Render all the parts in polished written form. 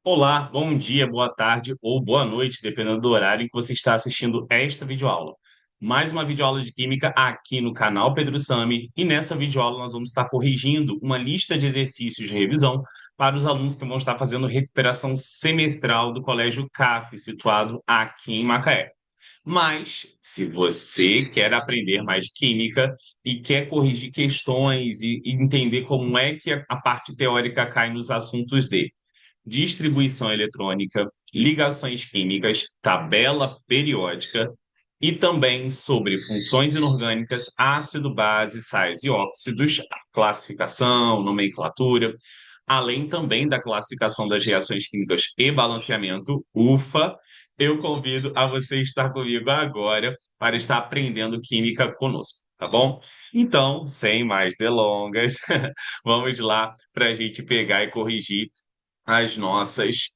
Olá, bom dia, boa tarde ou boa noite, dependendo do horário em que você está assistindo esta videoaula. Mais uma videoaula de Química aqui no canal Pedro Sami, e nessa videoaula nós vamos estar corrigindo uma lista de exercícios de revisão para os alunos que vão estar fazendo recuperação semestral do Colégio CAF, situado aqui em Macaé. Mas, se você quer aprender mais de química e quer corrigir questões e entender como é que a parte teórica cai nos assuntos de distribuição eletrônica, ligações químicas, tabela periódica e também sobre funções inorgânicas, ácido, base, sais e óxidos, classificação, nomenclatura, além também da classificação das reações químicas e balanceamento, UFA. Eu convido a você estar comigo agora para estar aprendendo química conosco, tá bom? Então, sem mais delongas, vamos lá para a gente pegar e corrigir as nossas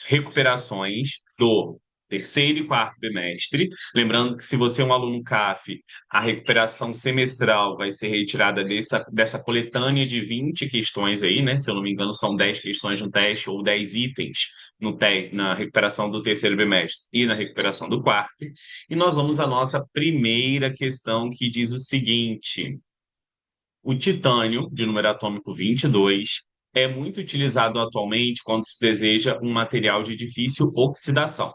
recuperações do terceiro e quarto bimestre. Lembrando que se você é um aluno CAF, a recuperação semestral vai ser retirada dessa coletânea de 20 questões aí, né? Se eu não me engano, são 10 questões no teste ou 10 itens na recuperação do terceiro bimestre e na recuperação do quarto. E nós vamos à nossa primeira questão, que diz o seguinte: o titânio, de número atômico 22, é muito utilizado atualmente quando se deseja um material de difícil oxidação.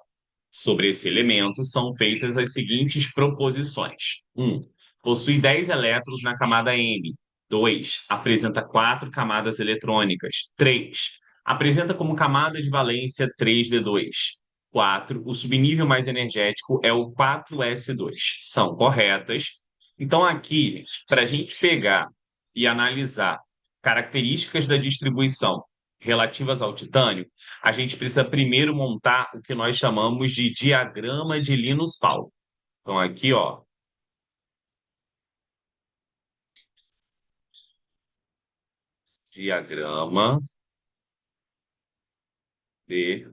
Sobre esse elemento são feitas as seguintes proposições: 1. Possui 10 elétrons na camada M. 2. Apresenta 4 camadas eletrônicas. 3. Apresenta como camada de valência 3d2. 4. O subnível mais energético é o 4s2. São corretas. Então, aqui, para a gente pegar e analisar características da distribuição relativas ao titânio, a gente precisa primeiro montar o que nós chamamos de diagrama de Linus-Pauling. Então, aqui, ó, diagrama de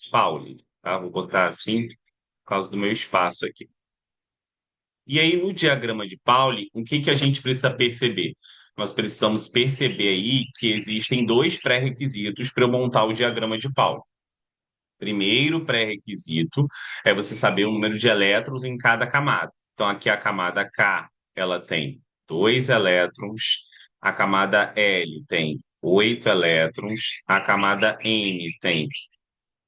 Pauling, tá? Vou botar assim por causa do meu espaço aqui. E aí, no diagrama de Pauling, o que que a gente precisa perceber? Nós precisamos perceber aí que existem dois pré-requisitos para eu montar o diagrama de Pauling. Primeiro pré-requisito é você saber o número de elétrons em cada camada. Então, aqui a camada K, ela tem 2 elétrons, a camada L tem 8 elétrons, a camada N tem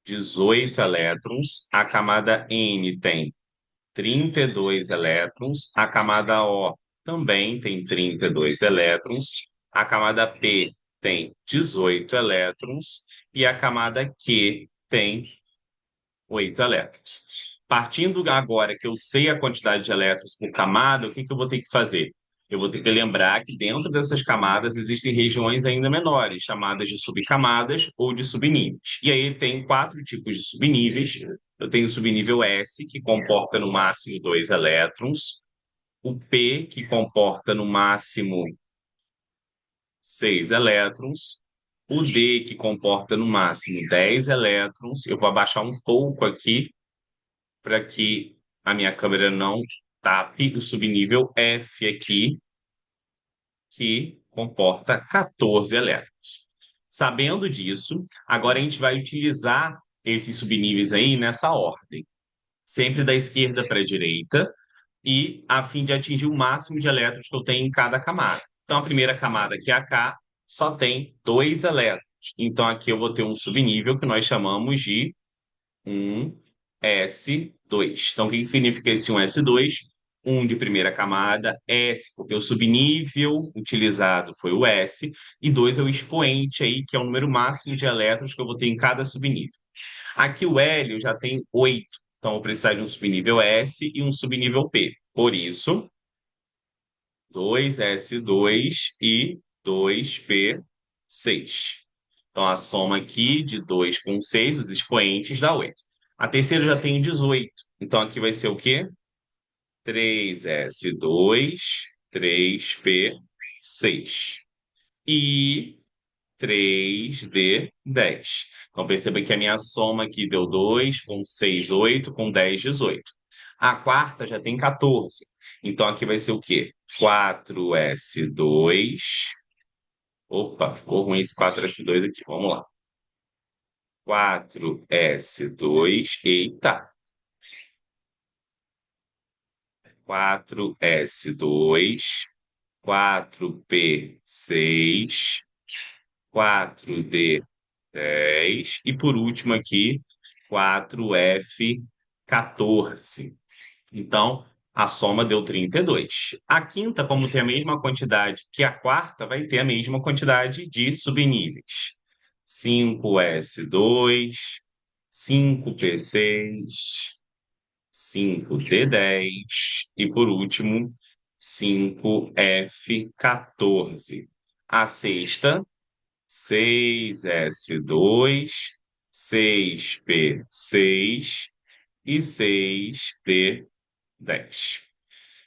18 elétrons, a camada N tem 32 elétrons, a camada O também tem 32 elétrons, a camada P tem 18 elétrons e a camada Q tem 8 elétrons. Partindo agora que eu sei a quantidade de elétrons por camada, o que que eu vou ter que fazer? Eu vou ter que lembrar que dentro dessas camadas existem regiões ainda menores, chamadas de subcamadas ou de subníveis. E aí tem quatro tipos de subníveis. Eu tenho o subnível S, que comporta no máximo 2 elétrons, o P, que comporta no máximo 6 elétrons, o D, que comporta no máximo 10 elétrons. Eu vou abaixar um pouco aqui para que a minha câmera não tape o subnível F aqui, que comporta 14 elétrons. Sabendo disso, agora a gente vai utilizar esses subníveis aí nessa ordem, sempre da esquerda para a direita, e a fim de atingir o máximo de elétrons que eu tenho em cada camada. Então, a primeira camada, que é a K, só tem 2 elétrons. Então, aqui eu vou ter um subnível que nós chamamos de 1s2. Então, o que significa esse 1s2? Um de primeira camada, S, porque o subnível utilizado foi o S, e 2 é o expoente aí, que é o número máximo de elétrons que eu vou ter em cada subnível. Aqui o L eu já tem 8, então eu vou precisar de um subnível S e um subnível P. Por isso, 2s2 e 2p6. Então, a soma aqui de 2 com 6, os expoentes, dá 8. A terceira já tem 18. Então, aqui vai ser o quê? 3s2, 3p6. E 3d10. Então, perceba que a minha soma aqui deu 2 com 6, 8, com 10, 18. A quarta já tem 14. Então, aqui vai ser o quê? 4s2. Opa, ficou ruim esse 4s2 aqui. Vamos lá. 4s2, eita, 4s2, 4p6, 4d10 e por último aqui, 4f14. Então, a soma deu 32. A quinta, como tem a mesma quantidade que a quarta, vai ter a mesma quantidade de subníveis. 5s2, 5p6, 5d10 e, por último, 5f14. A sexta, 6s2, 6p6 e 6d10.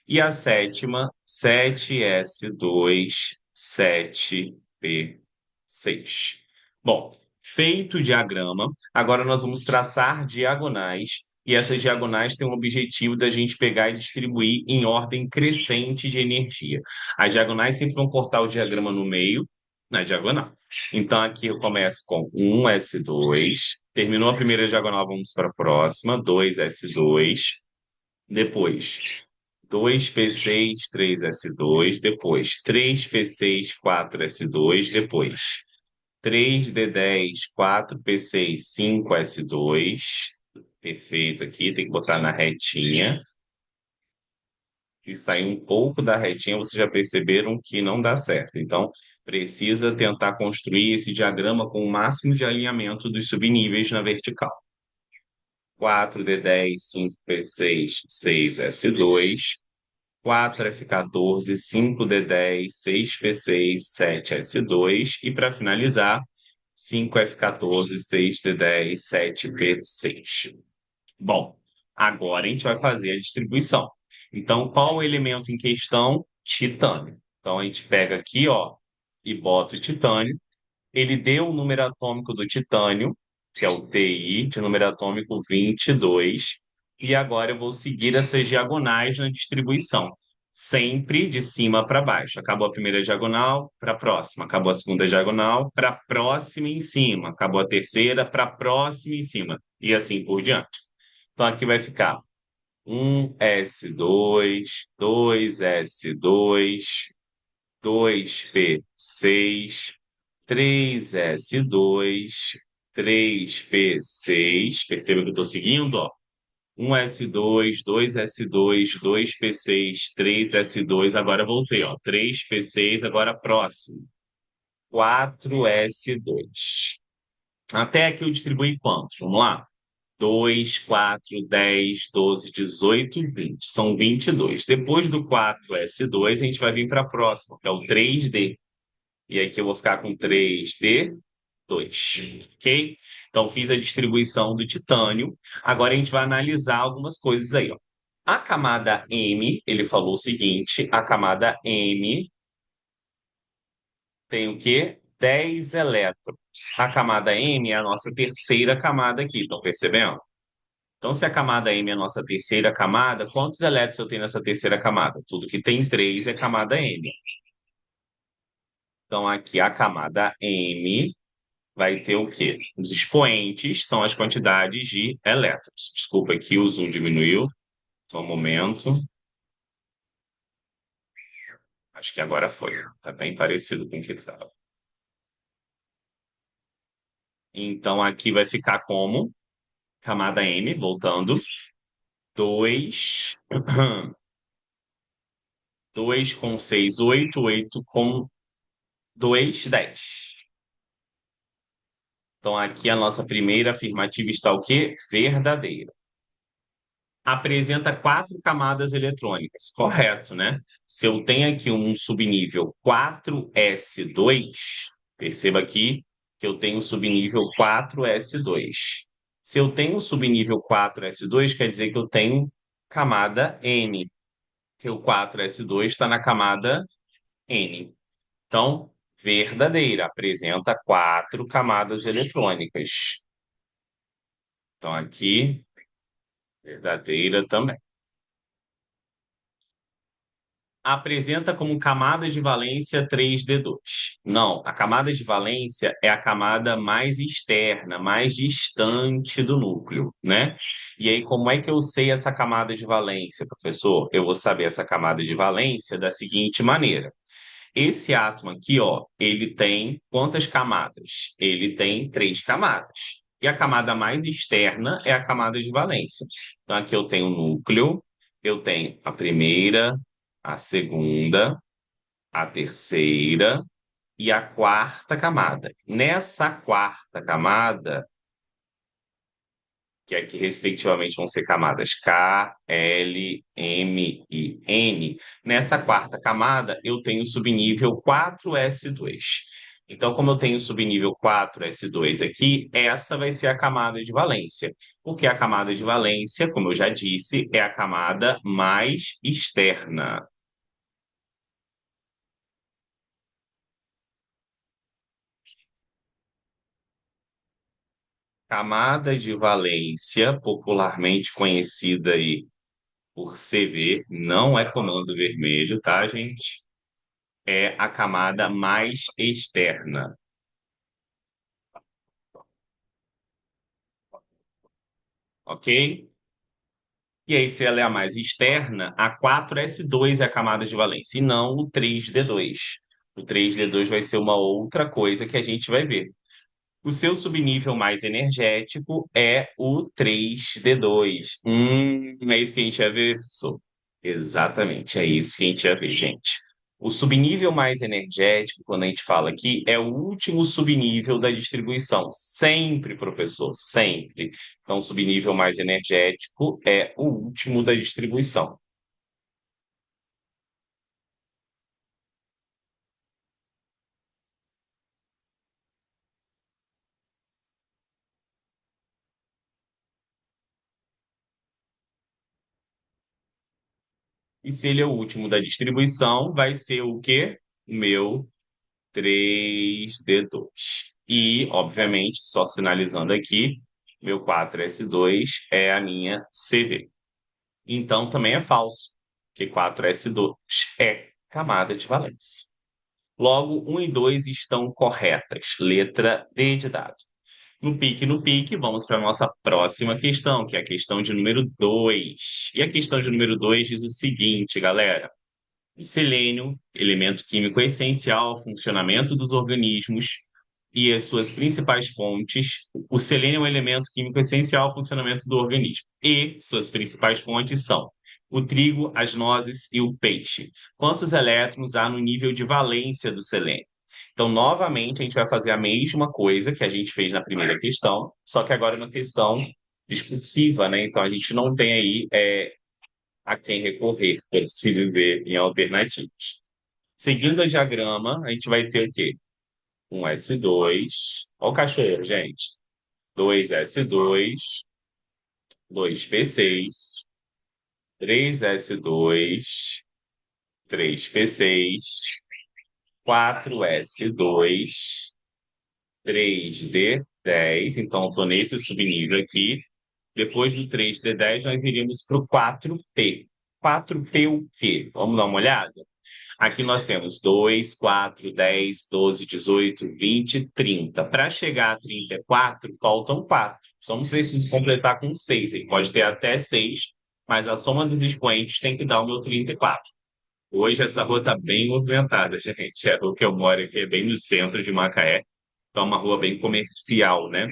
E a sétima, 7s2, 7p6. Bom, feito o diagrama, agora nós vamos traçar diagonais, e essas diagonais têm o objetivo da gente pegar e distribuir em ordem crescente de energia. As diagonais sempre vão cortar o diagrama no meio, na diagonal. Então, aqui eu começo com 1s2, terminou a primeira diagonal, vamos para a próxima, 2s2, depois 2p6, 3s2, depois 3p6, 4s2, depois 3d10, 4p6, 5s2. Perfeito aqui, tem que botar na retinha. E sair um pouco da retinha, vocês já perceberam que não dá certo. Então, precisa tentar construir esse diagrama com o máximo de alinhamento dos subníveis na vertical. 4d10, 5p6, 6s2. 4F14, 5D10, 6P6, 7S2 e para finalizar, 5F14, 6D10, 7P6. Bom, agora a gente vai fazer a distribuição. Então, qual o elemento em questão? Titânio. Então, a gente pega aqui, ó, e bota o titânio. Ele deu o número atômico do titânio, que é o Ti, de número atômico 22. E agora eu vou seguir essas diagonais na distribuição, sempre de cima para baixo. Acabou a primeira diagonal, para a próxima. Acabou a segunda diagonal, para a próxima em cima. Acabou a terceira, para a próxima em cima. E assim por diante. Então aqui vai ficar 1s2, 2s2, 2p6, 3s2, 3p6. Perceba que eu estou seguindo, ó. 1s2, 2s2, 2p6, 3s2. Agora voltei, ó. 3p6, agora próximo. 4s2. Até aqui eu distribuí quantos? Vamos lá. 2, 4, 10, 12, 18 e 20. São 22. Depois do 4s2, a gente vai vir para a próxima, que é o 3d. E aqui eu vou ficar com 3D2, ok? Então, fiz a distribuição do titânio. Agora a gente vai analisar algumas coisas aí, ó. A camada M, ele falou o seguinte, a camada M tem o quê? 10 elétrons. A camada M é a nossa terceira camada aqui, estão percebendo? Então, se a camada M é a nossa terceira camada, quantos elétrons eu tenho nessa terceira camada? Tudo que tem 3 é camada M. Então, aqui a camada M vai ter o quê? Os expoentes são as quantidades de elétrons. Desculpa aqui, o zoom diminuiu. Só um momento. Acho que agora foi. Está bem parecido com o que estava. Então, aqui vai ficar como camada M, voltando. 2, 2 com 6, 8, 8 com 2, 10. Então, aqui a nossa primeira afirmativa está o quê? Verdadeira. Apresenta quatro camadas eletrônicas. Correto, né? Se eu tenho aqui um subnível 4s2, perceba aqui que eu tenho subnível 4s2. Se eu tenho subnível 4s2, quer dizer que eu tenho camada N, que o 4s2 está na camada N. Então, verdadeira, apresenta quatro camadas eletrônicas. Então, aqui, verdadeira também. apresenta como camada de valência 3D2. Não, a camada de valência é a camada mais externa, mais distante do núcleo, né? E aí, como é que eu sei essa camada de valência, professor? Eu vou saber essa camada de valência da seguinte maneira. Esse átomo aqui, ó, ele tem quantas camadas? Ele tem três camadas. E a camada mais externa é a camada de valência. Então, aqui eu tenho o núcleo, eu tenho a primeira, a segunda, a terceira e a quarta camada. Nessa quarta camada, que aqui respectivamente vão ser camadas K, L, M e N. Nessa quarta camada, eu tenho o subnível 4s2. Então, como eu tenho o subnível 4s2 aqui, essa vai ser a camada de valência. Porque a camada de valência, como eu já disse, é a camada mais externa. Camada de valência, popularmente conhecida aí por CV, não é comando vermelho, tá, gente? É a camada mais externa, ok? E aí, se ela é a mais externa, a 4s2 é a camada de valência, e não o 3d2. O 3d2 vai ser uma outra coisa que a gente vai ver. O seu subnível mais energético é o 3d2. É isso que a gente vai ver, professor? Exatamente, é isso que a gente vai ver, gente. O subnível mais energético, quando a gente fala aqui, é o último subnível da distribuição. Sempre, professor, sempre. Então, o subnível mais energético é o último da distribuição. E se ele é o último da distribuição, vai ser o quê? O meu 3D2. E, obviamente, só sinalizando aqui, meu 4S2 é a minha CV. Então, também é falso, que 4S2 é camada de valência. Logo, um e 2 estão corretas. Letra D de dado. No pique, vamos para a nossa próxima questão, que é a questão de número 2. E a questão de número 2 diz o seguinte, galera. O selênio, elemento químico essencial ao funcionamento dos organismos e as suas principais fontes. O selênio é um elemento químico essencial ao funcionamento do organismo e suas principais fontes são o trigo, as nozes e o peixe. Quantos elétrons há no nível de valência do selênio? Então, novamente, a gente vai fazer a mesma coisa que a gente fez na primeira questão, só que agora é uma questão discursiva, né? Então, a gente não tem aí a quem recorrer, por assim dizer, em alternativas. Seguindo o diagrama, a gente vai ter o quê? Um S2, olha o cachorro, gente. Dois S2, dois P6, três S2, três P6, quatro S2, três D10. Então, estou nesse subnível aqui. Depois do 3D10, nós iríamos para o 4P. 4P o quê? Vamos dar uma olhada? Aqui nós temos 2, 4, 10, 12, 18, 20, 30. Para chegar a 34, faltam 4. Então, não preciso completar com 6. Ele pode ter até 6, mas a soma dos expoentes tem que dar o meu 34. Hoje essa rua está bem movimentada, gente. A rua que eu moro aqui é bem no centro de Macaé. Então, é uma rua bem comercial, né?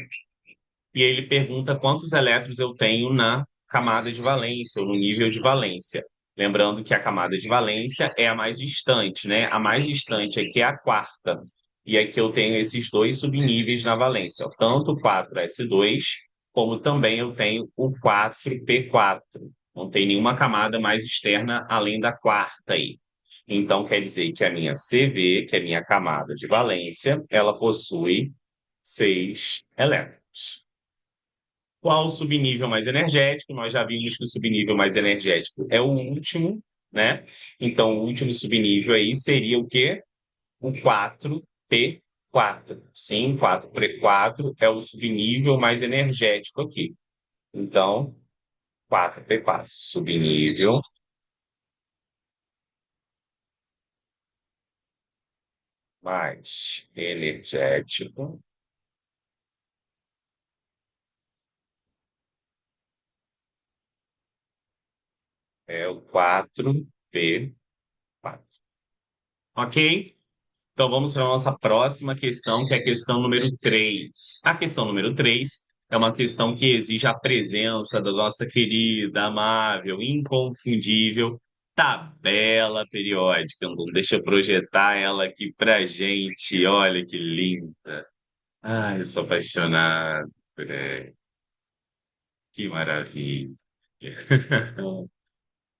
E aí ele pergunta quantos elétrons eu tenho na camada de valência, ou no nível de valência. Lembrando que a camada de valência é a mais distante, né? A mais distante aqui é a quarta. E aqui eu tenho esses dois subníveis na valência, ó. Tanto o 4s2, como também eu tenho o 4p4. Não tem nenhuma camada mais externa além da quarta aí. Então, quer dizer que a minha CV, que é a minha camada de valência, ela possui 6 elétrons. Qual o subnível mais energético? Nós já vimos que o subnível mais energético é o último, né? Então, o último subnível aí seria o quê? O 4P4. Sim, 4P4 é o subnível mais energético aqui. Então, 4P4, subnível mais energético é o 4B4. Ok? Então vamos para a nossa próxima questão, que é a questão número 3. A questão número 3 é uma questão que exige a presença da nossa querida, amável, inconfundível tabela periódica. Então, deixa eu projetar ela aqui para gente. Olha que linda. Ai, eu sou apaixonado por ela. Que maravilha.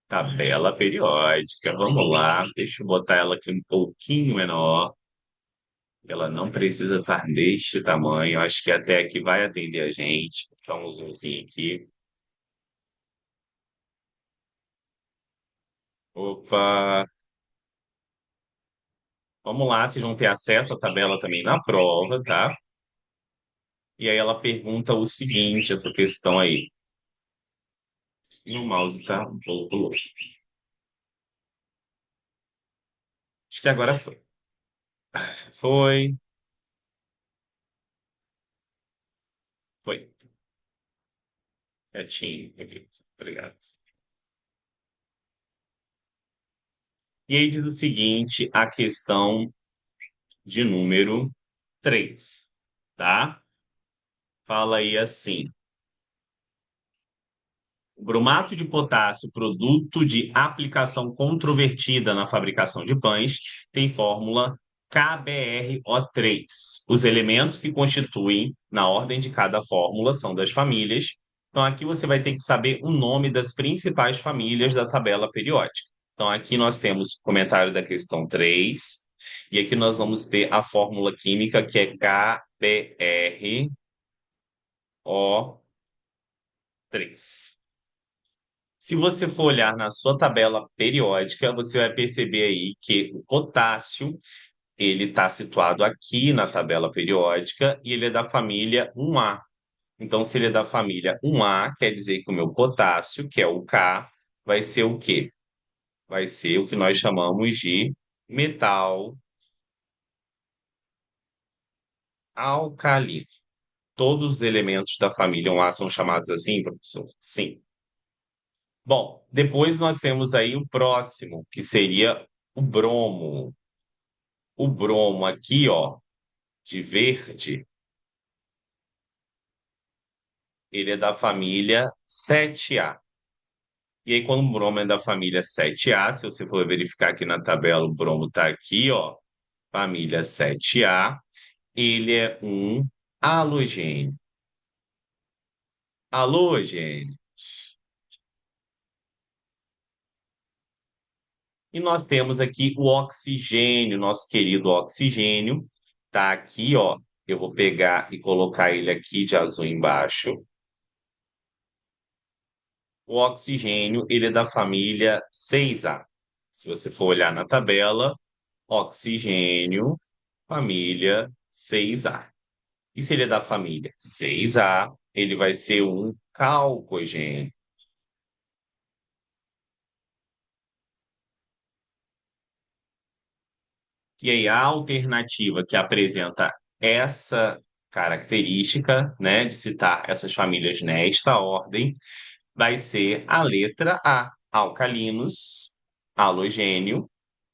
Tabela periódica. Vamos lá. Deixa eu botar ela aqui um pouquinho menor. Ela não precisa estar deste tamanho. Acho que até aqui vai atender a gente. Dá um zoomzinho aqui. Opa! Vamos lá, vocês vão ter acesso à tabela também na prova, tá? E aí ela pergunta o seguinte, essa questão aí. E o mouse tá um pouco louco. Acho que agora foi. Foi, foi. Quietinho. Obrigado. E aí diz o seguinte, a questão de número 3, tá? Fala aí assim. O bromato de potássio, produto de aplicação controvertida na fabricação de pães, tem fórmula KBrO3. Os elementos que constituem, na ordem de cada fórmula, são das famílias. Então, aqui você vai ter que saber o nome das principais famílias da tabela periódica. Então, aqui nós temos o comentário da questão 3, e aqui nós vamos ter a fórmula química, que é KBrO3. Se você for olhar na sua tabela periódica, você vai perceber aí que o potássio, ele está situado aqui na tabela periódica e ele é da família 1A. Então, se ele é da família 1A, quer dizer que o meu potássio, que é o K, vai ser o quê? Vai ser o que nós chamamos de metal alcalino. Todos os elementos da família 1A são chamados assim, professor? Sim. Bom, depois nós temos aí o próximo, que seria o bromo. O bromo aqui, ó, de verde, ele é da família 7A. E aí, quando o bromo é da família 7A, se você for verificar aqui na tabela, o bromo está aqui, ó, família 7A, ele é um halogênio. Halogênio. E nós temos aqui o oxigênio, nosso querido oxigênio, tá aqui, ó. Eu vou pegar e colocar ele aqui de azul embaixo. O oxigênio, ele é da família 6A. Se você for olhar na tabela, oxigênio, família 6A. E se ele é da família 6A, ele vai ser um calcogênio. E aí a alternativa que apresenta essa característica, né, de citar essas famílias nesta ordem, vai ser a letra A, alcalinos, halogênio,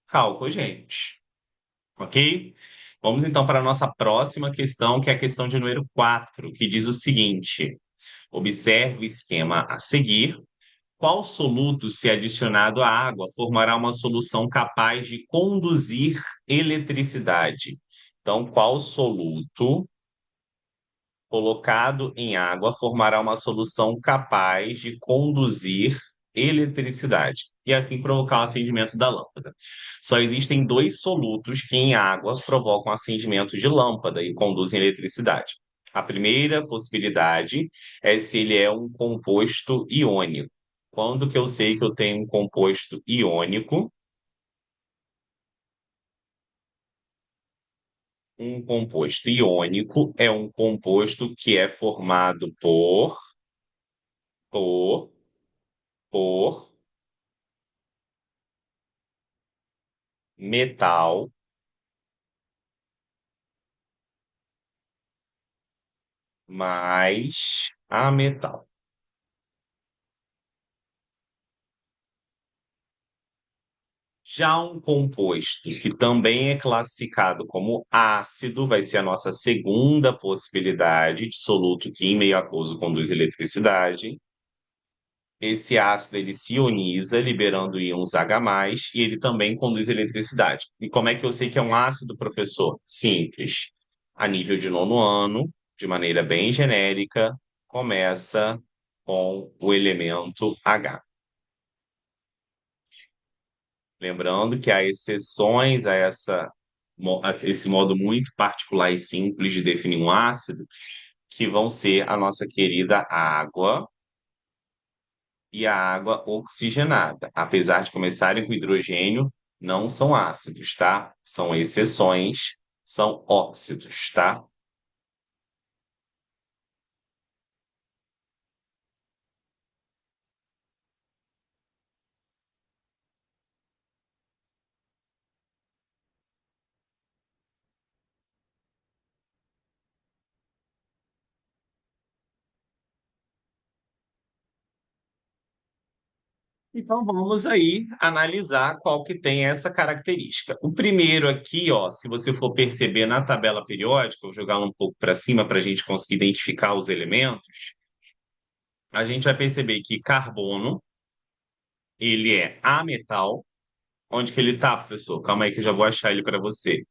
calcogênios. Ok? Vamos então para a nossa próxima questão, que é a questão de número 4, que diz o seguinte: observe o esquema a seguir. Qual soluto, se adicionado à água, formará uma solução capaz de conduzir eletricidade? Então, qual soluto colocado em água formará uma solução capaz de conduzir eletricidade e assim provocar o acendimento da lâmpada? Só existem dois solutos que em água provocam acendimento de lâmpada e conduzem eletricidade. A primeira possibilidade é se ele é um composto iônico. Quando que eu sei que eu tenho um composto iônico? Um composto iônico é um composto que é formado por, por metal mais ametal. Já um composto que também é classificado como ácido, vai ser a nossa segunda possibilidade de soluto que em meio aquoso conduz eletricidade. Esse ácido ele se ioniza, liberando íons H+, e ele também conduz eletricidade. E como é que eu sei que é um ácido, professor? Simples. A nível de nono ano, de maneira bem genérica, começa com o elemento H. Lembrando que há exceções a a esse modo muito particular e simples de definir um ácido, que vão ser a nossa querida água e a água oxigenada. Apesar de começarem com hidrogênio, não são ácidos, tá? São exceções, são óxidos, tá? Então vamos aí analisar qual que tem essa característica. O primeiro aqui, ó, se você for perceber na tabela periódica, vou jogar ela um pouco para cima para a gente conseguir identificar os elementos. A gente vai perceber que carbono, ele é ametal. Onde que ele tá, professor? Calma aí que eu já vou achar ele para você.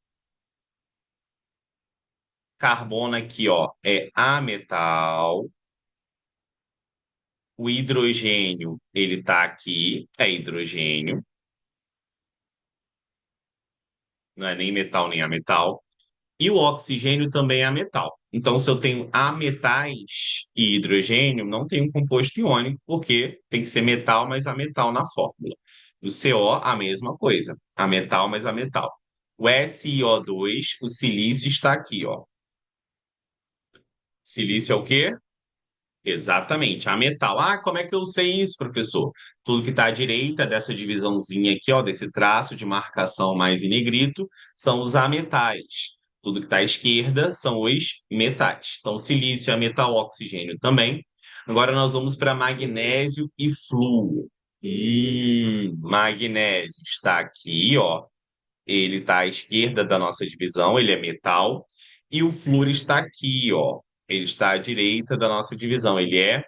Carbono aqui, ó, é ametal. O hidrogênio, ele tá aqui, é hidrogênio, não é nem metal nem ametal. E o oxigênio também é ametal. Então, se eu tenho ametais e hidrogênio, não tem um composto iônico, porque tem que ser metal mais ametal na fórmula. O CO, a mesma coisa, ametal mais ametal. O SiO2, o silício está aqui, ó. Silício é o quê? Exatamente, a metal. Ah, como é que eu sei isso, professor? Tudo que está à direita dessa divisãozinha aqui, ó, desse traço de marcação mais em negrito, são os ametais. Tudo que está à esquerda são os metais. Então, silício é metal, oxigênio também. Agora nós vamos para magnésio e flúor. Magnésio está aqui, ó. Ele está à esquerda da nossa divisão, ele é metal. E o flúor está aqui, ó. Ele está à direita da nossa divisão, ele é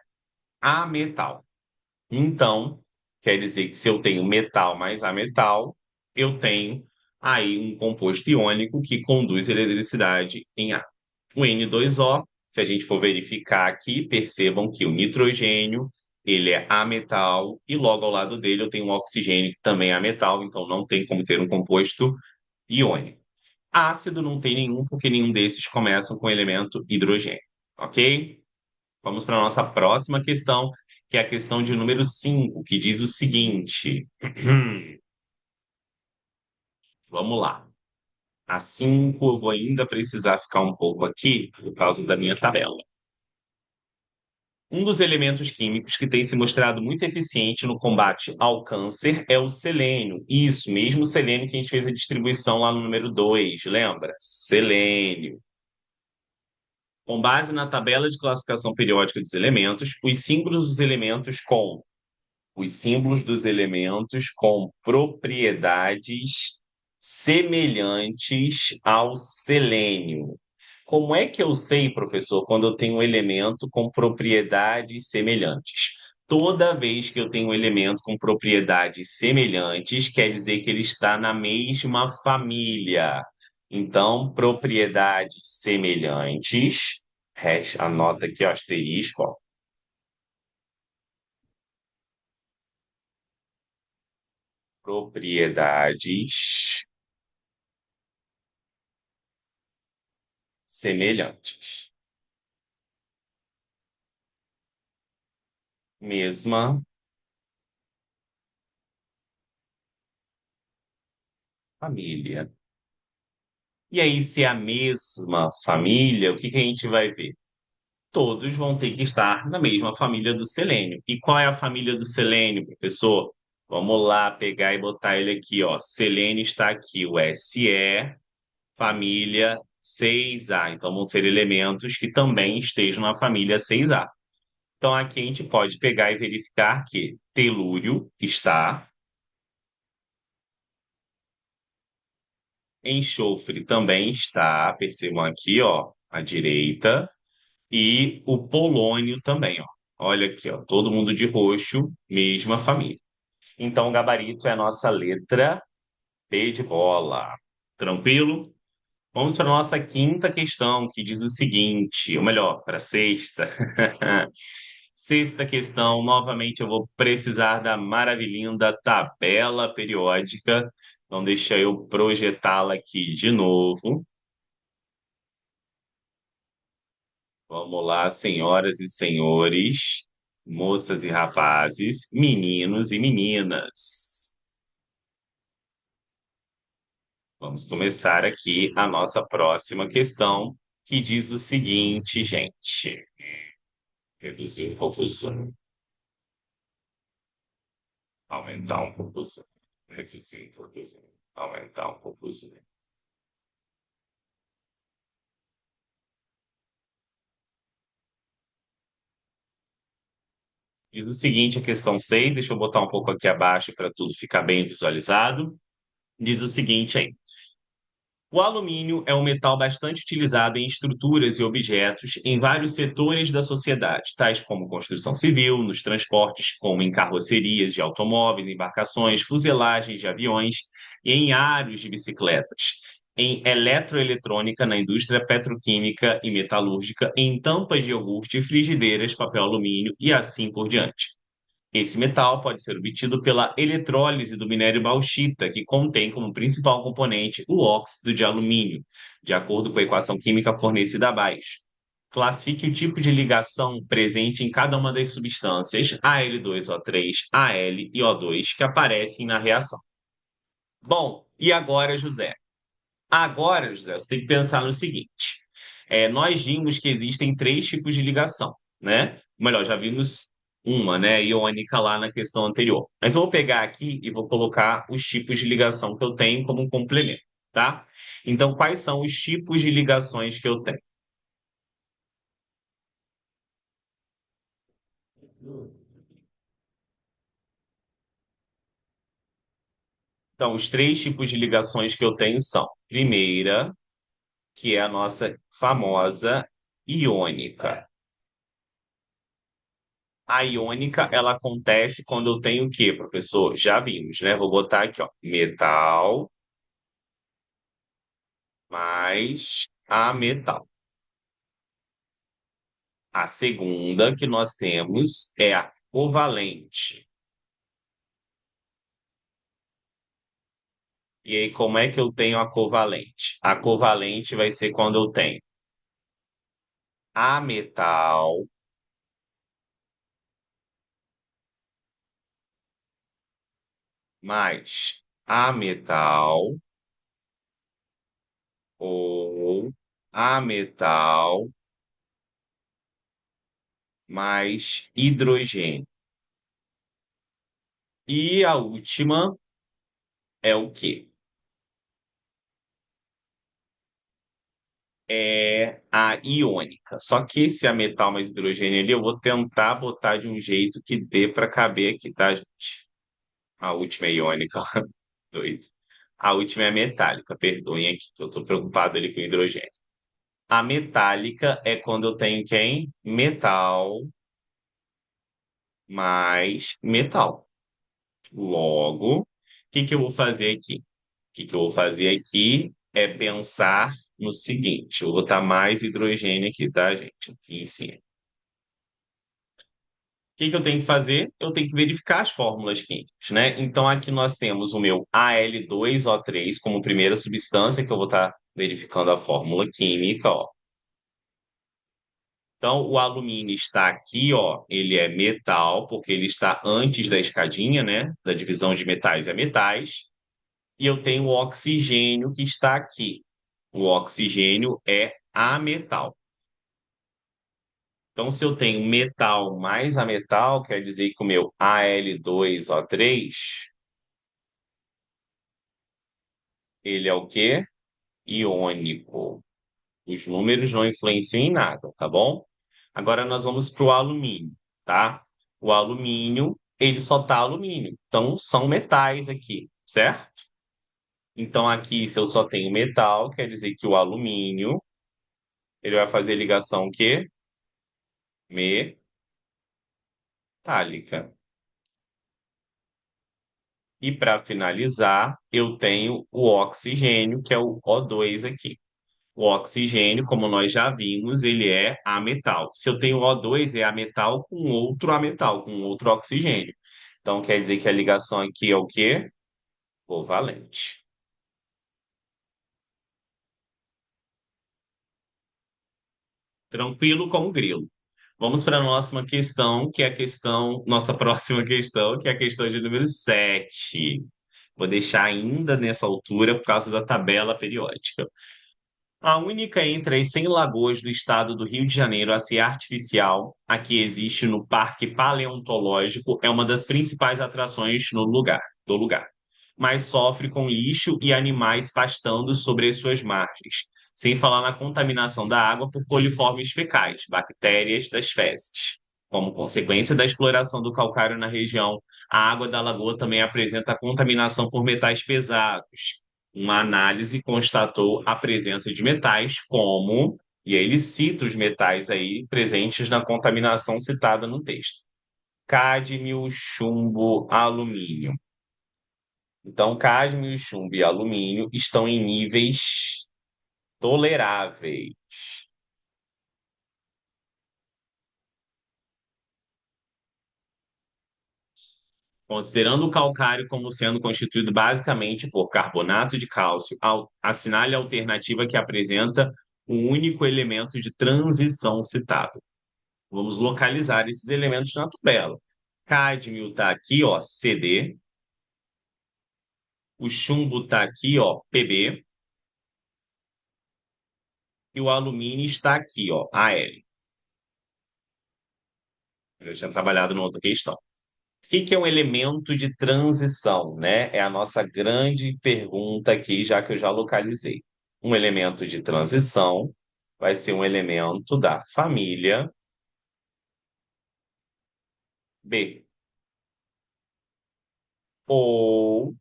ametal. Então, quer dizer que se eu tenho metal mais ametal, eu tenho aí um composto iônico que conduz eletricidade em A. O N2O, se a gente for verificar aqui, percebam que o nitrogênio, ele é ametal e logo ao lado dele eu tenho um oxigênio que também é ametal, então não tem como ter um composto iônico. Ácido não tem nenhum, porque nenhum desses começam com o elemento hidrogênio, ok? Vamos para a nossa próxima questão, que é a questão de número 5, que diz o seguinte. Vamos lá. A 5 eu vou ainda precisar ficar um pouco aqui por causa da minha tabela. Um dos elementos químicos que tem se mostrado muito eficiente no combate ao câncer é o selênio. Isso, mesmo o selênio que a gente fez a distribuição lá no número 2, lembra? Selênio. Com base na tabela de classificação periódica dos elementos, os símbolos dos elementos com propriedades semelhantes ao selênio. Como é que eu sei, professor, quando eu tenho um elemento com propriedades semelhantes? Toda vez que eu tenho um elemento com propriedades semelhantes, quer dizer que ele está na mesma família. Então, propriedades semelhantes, anota aqui, ó, asterisco, ó, propriedades semelhantes. Mesma família. E aí, se é a mesma família, o que que a gente vai ver? Todos vão ter que estar na mesma família do selênio. E qual é a família do selênio, professor? Vamos lá pegar e botar ele aqui, ó. Selênio está aqui, o Se, família 6A. Então, vão ser elementos que também estejam na família 6A. Então, aqui a gente pode pegar e verificar que telúrio está, enxofre também está, percebam aqui, ó, à direita, e o polônio também, ó. Olha aqui, ó, todo mundo de roxo, mesma família. Então, o gabarito é a nossa letra B de bola. Tranquilo? Vamos para a nossa quinta questão, que diz o seguinte, ou melhor, para a sexta. Sexta questão, novamente eu vou precisar da maravilhinda tabela periódica. Então, deixa eu projetá-la aqui de novo. Vamos lá, senhoras e senhores, moças e rapazes, meninos e meninas. Vamos começar aqui a nossa próxima questão, que diz o seguinte, gente. Reduzir um pouco o zoom, aumentar um pouco o zoom. Reduzir um pouco o zoom, aumentar um pouco o zoom. Diz o seguinte, a questão 6. Deixa eu botar um pouco aqui abaixo para tudo ficar bem visualizado. Diz o seguinte aí. O alumínio é um metal bastante utilizado em estruturas e objetos em vários setores da sociedade, tais como construção civil, nos transportes, como em carrocerias de automóveis, embarcações, fuselagens de aviões e em aros de bicicletas, em eletroeletrônica, na indústria petroquímica e metalúrgica, em tampas de iogurte, frigideiras, papel alumínio e assim por diante. Esse metal pode ser obtido pela eletrólise do minério bauxita, que contém como principal componente o óxido de alumínio, de acordo com a equação química fornecida abaixo. Classifique o tipo de ligação presente em cada uma das substâncias Al2O3, Al e O2 que aparecem na reação. Bom, e agora, José? Agora, José, você tem que pensar no seguinte: nós vimos que existem três tipos de ligação, né? Melhor, já vimos uma, né, iônica lá na questão anterior. Mas eu vou pegar aqui e vou colocar os tipos de ligação que eu tenho como um complemento, tá? Então, quais são os tipos de ligações que eu tenho? Então, os três tipos de ligações que eu tenho são: primeira, que é a nossa famosa iônica. A iônica, ela acontece quando eu tenho o quê, professor? Já vimos, né? Vou botar aqui, ó, metal mais ametal. A segunda que nós temos é a covalente. E aí, como é que eu tenho a covalente? A covalente vai ser quando eu tenho ametal mais ametal ou ametal mais hidrogênio. E a última é o quê? É a iônica. Só que esse a metal mais hidrogênio ali, eu vou tentar botar de um jeito que dê para caber aqui, tá, gente? A última é iônica, doido. A última é metálica, perdoem aqui, que eu estou preocupado ali com o hidrogênio. A metálica é quando eu tenho quem? Metal mais metal. Logo, o que que eu vou fazer aqui? O que que eu vou fazer aqui é pensar no seguinte: eu vou botar mais hidrogênio aqui, tá, gente? Aqui em cima. Que eu tenho que fazer? Eu tenho que verificar as fórmulas químicas, né? Então, aqui nós temos o meu Al2O3 como primeira substância, que eu vou estar verificando a fórmula química, ó. Então, o alumínio está aqui, ó, ele é metal, porque ele está antes da escadinha, né? Da divisão de metais a metais. E eu tenho o oxigênio que está aqui. O oxigênio é ametal. Então, se eu tenho metal mais ametal, quer dizer que o meu Al2O3 ele é o quê? Iônico. Os números não influenciam em nada, tá bom? Agora nós vamos para o alumínio, tá? O alumínio, ele só tá alumínio. Então, são metais aqui, certo? Então, aqui, se eu só tenho metal, quer dizer que o alumínio, ele vai fazer ligação o quê? Metálica. E para finalizar, eu tenho o oxigênio, que é o O2 aqui. O oxigênio, como nós já vimos, ele é ametal. Se eu tenho O2, é ametal com outro ametal, com outro oxigênio. Então, quer dizer que a ligação aqui é o quê? Covalente. Tranquilo como grilo. Vamos para a nossa questão, que é a questão, nossa próxima questão, que é a questão de número 7. Vou deixar ainda nessa altura por causa da tabela periódica. A única entre as 100 lagoas do estado do Rio de Janeiro a ser artificial, a que existe no Parque Paleontológico, é uma das principais atrações no lugar, do lugar, mas sofre com lixo e animais pastando sobre as suas margens, sem falar na contaminação da água por coliformes fecais, bactérias das fezes. Como consequência da exploração do calcário na região, a água da lagoa também apresenta contaminação por metais pesados. Uma análise constatou a presença de metais como, e aí ele cita os metais aí presentes na contaminação citada no texto: cádmio, chumbo, alumínio. Então, cádmio, chumbo e alumínio estão em níveis toleráveis. Considerando o calcário como sendo constituído basicamente por carbonato de cálcio, assinale a alternativa que apresenta um único elemento de transição citado. Vamos localizar esses elementos na tabela. Cádmio está aqui, ó, CD. O chumbo está aqui, ó, PB. E o alumínio está aqui, ó, AL. Eu já tinha trabalhado numa outra questão. O que que é um elemento de transição, né? É a nossa grande pergunta aqui, já que eu já localizei. Um elemento de transição vai ser um elemento da família B ou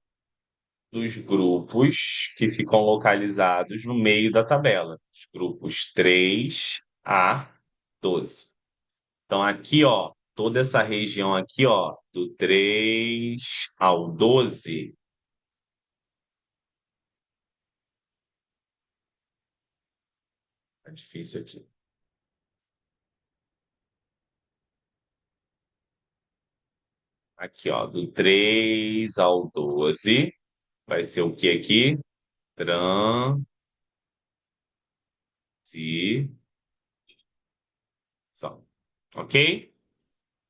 dos grupos que ficam localizados no meio da tabela, os grupos 3 a 12. Então, aqui, ó, toda essa região aqui, ó, do 3 ao 12, é difícil aqui. Aqui, ó, do 3 ao 12, vai ser o que aqui? Transição, ok?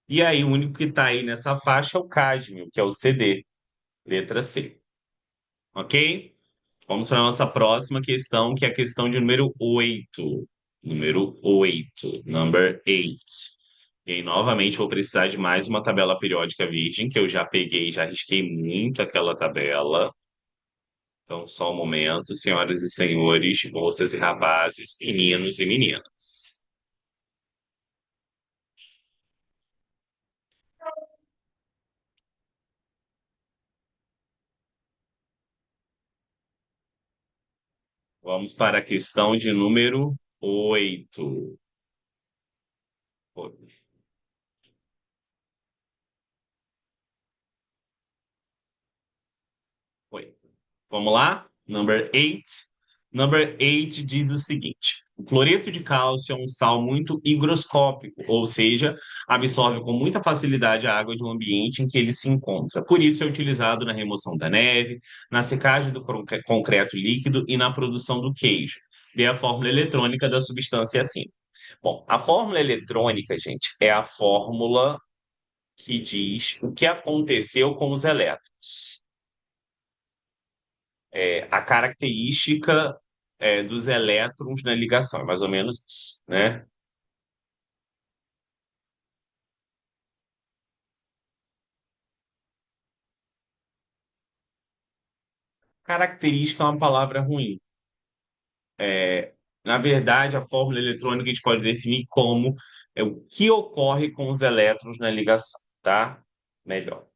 E aí, o único que está aí nessa faixa é o cádmio, que é o CD, letra C, ok? Vamos para a nossa próxima questão, que é a questão de número 8. Número 8, number 8. E aí, novamente, vou precisar de mais uma tabela periódica virgem, que eu já peguei, já risquei muito aquela tabela. Então, só um momento, senhoras e senhores, moças e rapazes, meninos e meninas. Vamos para a questão de número 8. Foi. Vamos lá? Number 8. Number 8 diz o seguinte: o cloreto de cálcio é um sal muito higroscópico, ou seja, absorve com muita facilidade a água de um ambiente em que ele se encontra. Por isso é utilizado na remoção da neve, na secagem do concreto líquido e na produção do queijo. Dê a fórmula eletrônica da substância acima. Bom, a fórmula eletrônica, gente, é a fórmula que diz o que aconteceu com os elétrons. A característica dos elétrons na ligação, é mais ou menos isso, né? Característica é uma palavra ruim. Na verdade, a fórmula eletrônica a gente pode definir como é o que ocorre com os elétrons na ligação, tá? Melhor.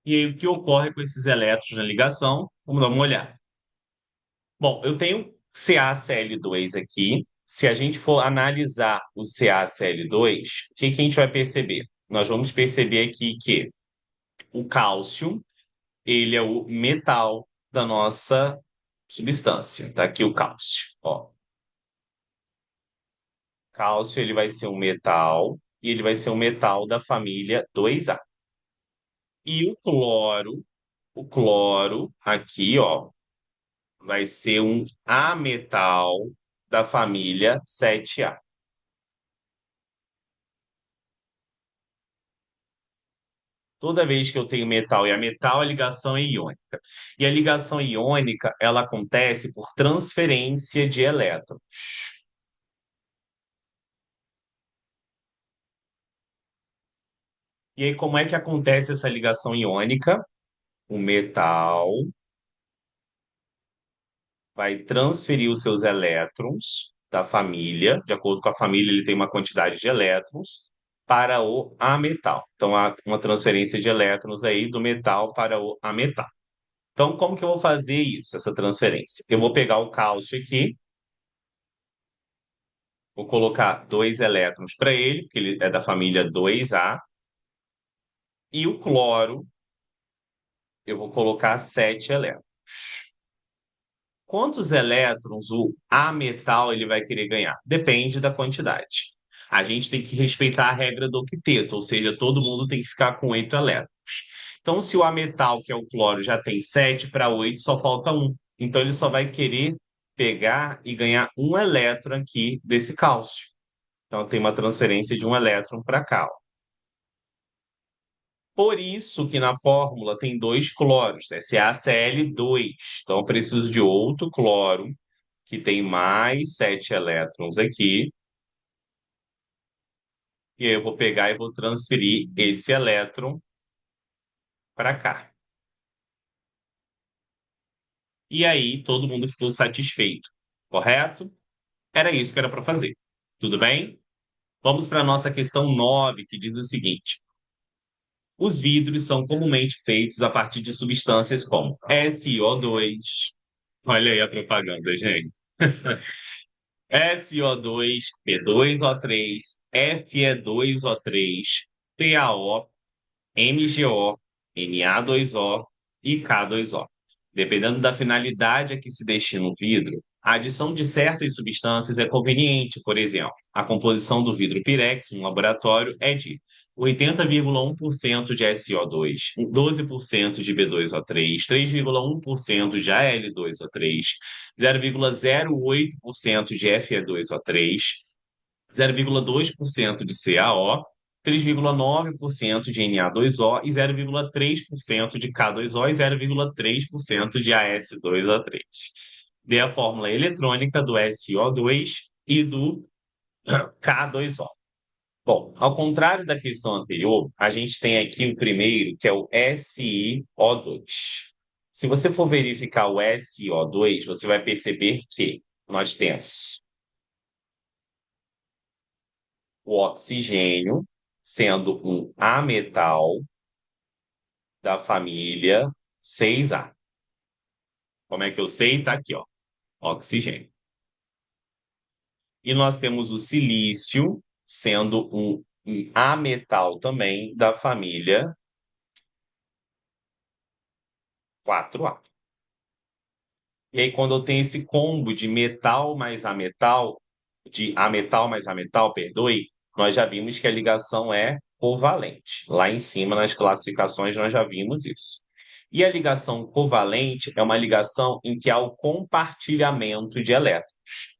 E aí, o que ocorre com esses elétrons na ligação? Vamos dar uma olhada. Bom, eu tenho CaCl2 aqui. Se a gente for analisar o CaCl2, o que que a gente vai perceber? Nós vamos perceber aqui que o cálcio, ele é o metal da nossa substância. Tá aqui o cálcio. Ó, cálcio, ele vai ser um metal e ele vai ser um metal da família 2A. E o cloro aqui, ó, vai ser um ametal da família 7A. Toda vez que eu tenho metal e ametal, a ligação é iônica. E a ligação iônica, ela acontece por transferência de elétrons. E aí, como é que acontece essa ligação iônica? O metal vai transferir os seus elétrons da família, de acordo com a família, ele tem uma quantidade de elétrons, para o ametal. Então, há uma transferência de elétrons aí do metal para o ametal. Então, como que eu vou fazer isso, essa transferência? Eu vou pegar o cálcio aqui, vou colocar dois elétrons para ele, porque ele é da família 2A, e o cloro, eu vou colocar 7 elétrons. Quantos elétrons o ametal ele vai querer ganhar? Depende da quantidade. A gente tem que respeitar a regra do octeto, ou seja, todo mundo tem que ficar com 8 elétrons. Então, se o ametal, que é o cloro, já tem 7 para 8, só falta um. Então, ele só vai querer pegar e ganhar um elétron aqui desse cálcio. Então, tem uma transferência de um elétron para cá, ó. Por isso que na fórmula tem dois cloros, SaCl2. Então, eu preciso de outro cloro que tem mais 7 elétrons aqui, e aí eu vou pegar e vou transferir esse elétron para cá. E aí todo mundo ficou satisfeito, correto? Era isso que era para fazer. Tudo bem? Vamos para a nossa questão 9, que diz o seguinte: os vidros são comumente feitos a partir de substâncias como SiO2. Olha aí a propaganda, gente. SiO2, P2O3, Fe2O3, PaO, MgO, Na2O e K2O. Dependendo da finalidade a que se destina o vidro, a adição de certas substâncias é conveniente. Por exemplo, a composição do vidro Pirex no laboratório é de 80,1% de SO2, 12% de B2O3, 3,1% de Al2O3, 0,08% de Fe2O3, 0,2% de CaO, 3,9% de Na2O e 0,3% de K2O e 0,3% de As2O3. Dê a fórmula eletrônica do SO2 e do K2O. Bom, ao contrário da questão anterior, a gente tem aqui o primeiro, que é o SiO2. Se você for verificar o SiO2, você vai perceber que nós temos o oxigênio sendo um ametal da família 6A. Como é que eu sei? Tá aqui, ó, oxigênio. E nós temos o silício sendo um ametal também da família 4A. E aí, quando eu tenho esse combo de metal mais ametal, de ametal mais ametal, perdoe, nós já vimos que a ligação é covalente. Lá em cima, nas classificações, nós já vimos isso. E a ligação covalente é uma ligação em que há o compartilhamento de elétrons.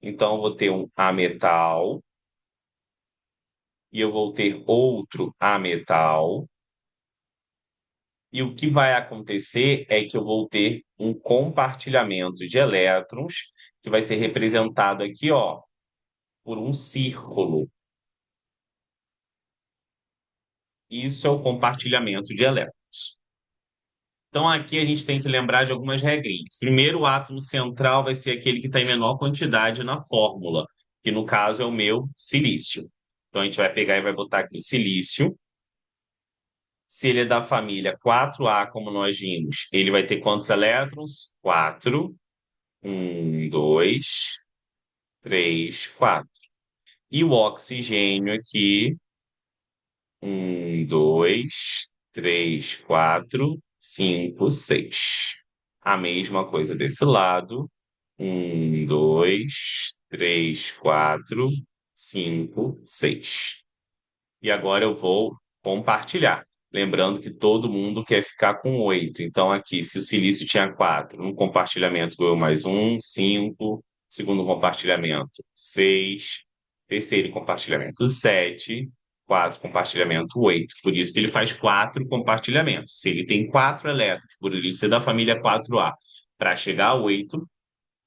Então, eu vou ter um ametal e eu vou ter outro ametal E o que vai acontecer é que eu vou ter um compartilhamento de elétrons, que vai ser representado aqui, ó, por um círculo. Isso é o compartilhamento de elétrons. Então, aqui a gente tem que lembrar de algumas regrinhas. Primeiro, o átomo central vai ser aquele que está em menor quantidade na fórmula, que no caso é o meu silício. Então, a gente vai pegar e vai botar aqui o silício. Se ele é da família 4A, como nós vimos, ele vai ter quantos elétrons? 4. 2, 3, 4. E o oxigênio aqui, 2, 3, 4, 5, 6. A mesma coisa desse lado. 2, 3, 4, 5, 6. E agora eu vou compartilhar. Lembrando que todo mundo quer ficar com 8. Então, aqui, se o silício tinha 4, no compartilhamento ganhou mais 1, 5. Segundo compartilhamento, 6. Terceiro compartilhamento, 7. Quatro compartilhamento, 8. Por isso que ele faz 4 compartilhamentos. Se ele tem 4 elétrons, por ele ser da família 4A, para chegar a 8,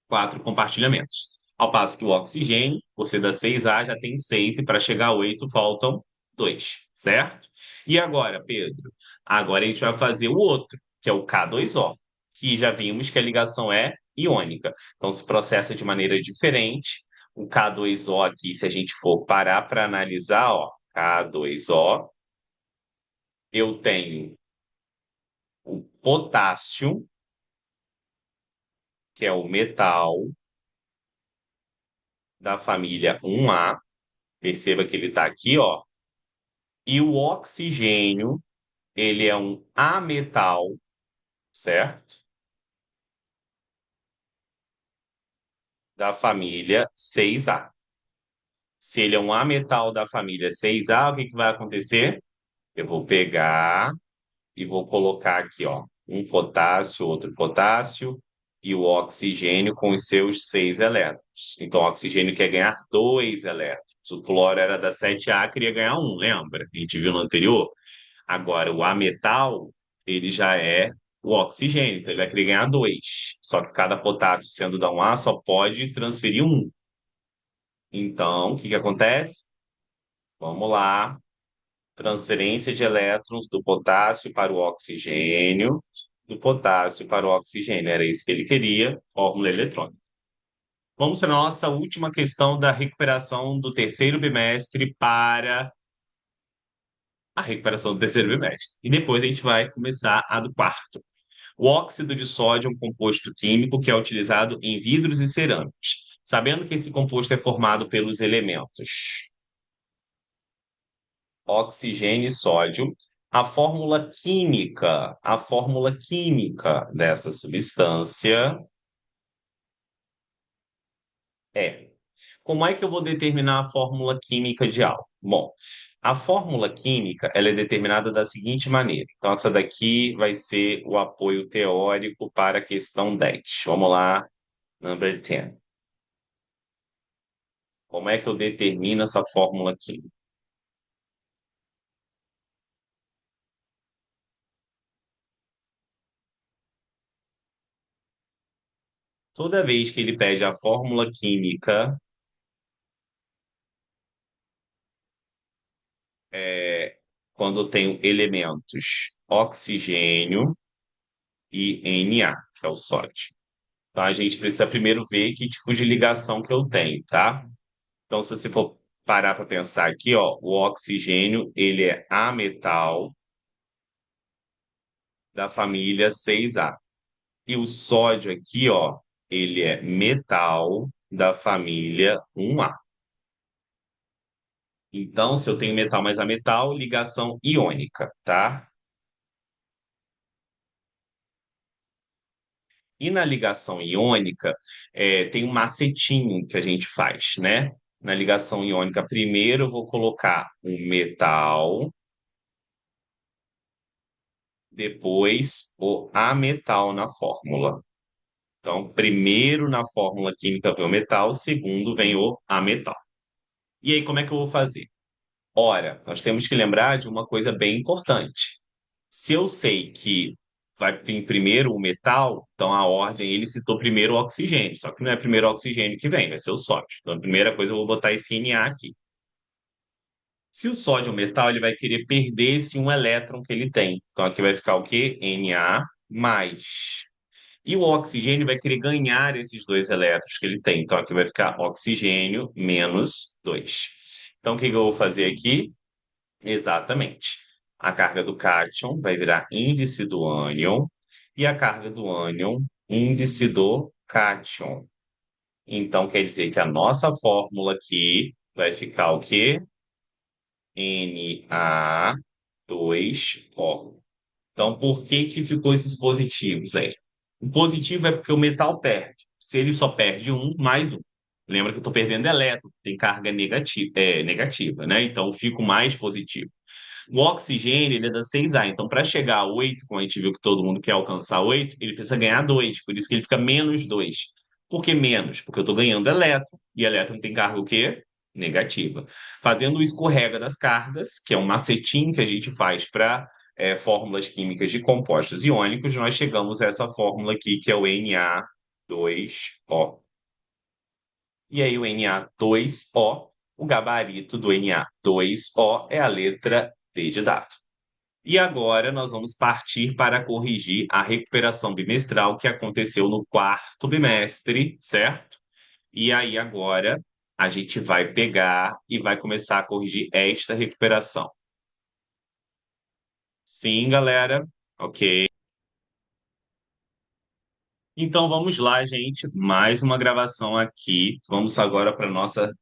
4 compartilhamentos. Ao passo que o oxigênio, você da 6A já tem 6 e para chegar a 8 faltam 2, certo? E agora, Pedro? Agora a gente vai fazer o outro, que é o K2O, que já vimos que a ligação é iônica. Então se processa de maneira diferente. O K2O aqui, se a gente for parar para analisar, ó, K2O, eu tenho o potássio, que é o metal da família 1A. Perceba que ele está aqui, ó. E o oxigênio, ele é um ametal, certo? Da família 6A. Se ele é um ametal da família 6A, o que que vai acontecer? Eu vou pegar e vou colocar aqui, ó, um potássio, outro potássio e o oxigênio com os seus 6 elétrons. Então, o oxigênio quer ganhar 2 elétrons. O cloro era da 7A, queria ganhar um, lembra? A gente viu no anterior. Agora, o ametal, ele já é o oxigênio, então ele vai querer ganhar dois. Só que cada potássio sendo da um A só pode transferir um. Então, o que que acontece? Vamos lá. Transferência de elétrons do potássio para o oxigênio, do potássio para o oxigênio. Era isso que ele queria, fórmula eletrônica. Vamos para a nossa última questão da recuperação do terceiro bimestre para a recuperação do terceiro bimestre. E depois a gente vai começar a do quarto. O óxido de sódio é um composto químico que é utilizado em vidros e cerâmicas. Sabendo que esse composto é formado pelos elementos oxigênio e sódio, a fórmula química dessa substância é. Como é que eu vou determinar a fórmula química de algo? Bom, a fórmula química ela é determinada da seguinte maneira. Então, essa daqui vai ser o apoio teórico para a questão 10. Vamos lá, number 10. Como é que eu determino essa fórmula química? Toda vez que ele pede a fórmula química, é, quando eu tenho elementos oxigênio e Na, que é o sódio. Então, a gente precisa primeiro ver que tipo de ligação que eu tenho, tá? Então, se você for parar para pensar aqui, ó, o oxigênio, ele é ametal da família 6A. E o sódio aqui, ó, ele é metal da família 1A. Então, se eu tenho metal mais ametal, ligação iônica, tá? E na ligação iônica, tem um macetinho que a gente faz, né? Na ligação iônica, primeiro eu vou colocar um metal, depois o ametal na fórmula. Então, primeiro na fórmula química vem o metal, segundo vem o ametal. E aí, como é que eu vou fazer? Ora, nós temos que lembrar de uma coisa bem importante. Se eu sei que vai vir primeiro o metal, então a ordem, ele citou primeiro o oxigênio, só que não é primeiro o oxigênio que vem, vai ser o sódio. Então, a primeira coisa, eu vou botar esse Na aqui. Se o sódio é um metal, ele vai querer perder esse um elétron que ele tem. Então, aqui vai ficar o quê? Na mais. E o oxigênio vai querer ganhar esses dois elétrons que ele tem. Então, aqui vai ficar oxigênio menos 2. Então, o que que eu vou fazer aqui? Exatamente. A carga do cátion vai virar índice do ânion e a carga do ânion, índice do cátion. Então, quer dizer que a nossa fórmula aqui vai ficar o quê? Na2O. Então, por que que ficou esses positivos aí? O positivo é porque o metal perde. Se ele só perde um, mais um. Lembra que eu estou perdendo elétron, tem carga negativa, negativa, né? Então, eu fico mais positivo. O oxigênio, ele é da 6A. Então, para chegar a 8, como a gente viu que todo mundo quer alcançar 8, ele precisa ganhar 2. Por isso que ele fica menos 2. Por que menos? Porque eu estou ganhando elétron. E elétron tem carga o quê? Negativa. Fazendo o escorrega das cargas, que é um macetinho que a gente faz para fórmulas químicas de compostos iônicos, nós chegamos a essa fórmula aqui, que é o Na2O. E aí, o Na2O, o gabarito do Na2O é a letra D de dado. E agora nós vamos partir para corrigir a recuperação bimestral que aconteceu no quarto bimestre, certo? E aí agora a gente vai pegar e vai começar a corrigir esta recuperação. Sim, galera? Ok. Então vamos lá, gente. Mais uma gravação aqui. Vamos agora para a nossa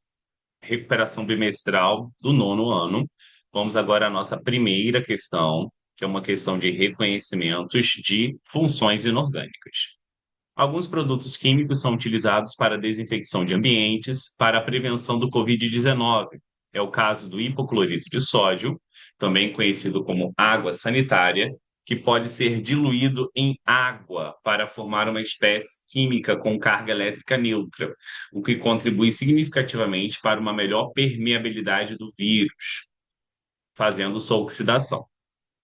recuperação bimestral do nono ano. Vamos agora à nossa primeira questão, que é uma questão de reconhecimentos de funções inorgânicas. Alguns produtos químicos são utilizados para desinfecção de ambientes, para a prevenção do Covid-19. É o caso do hipoclorito de sódio, também conhecido como água sanitária, que pode ser diluído em água para formar uma espécie química com carga elétrica neutra, o que contribui significativamente para uma melhor permeabilidade do vírus, fazendo sua oxidação.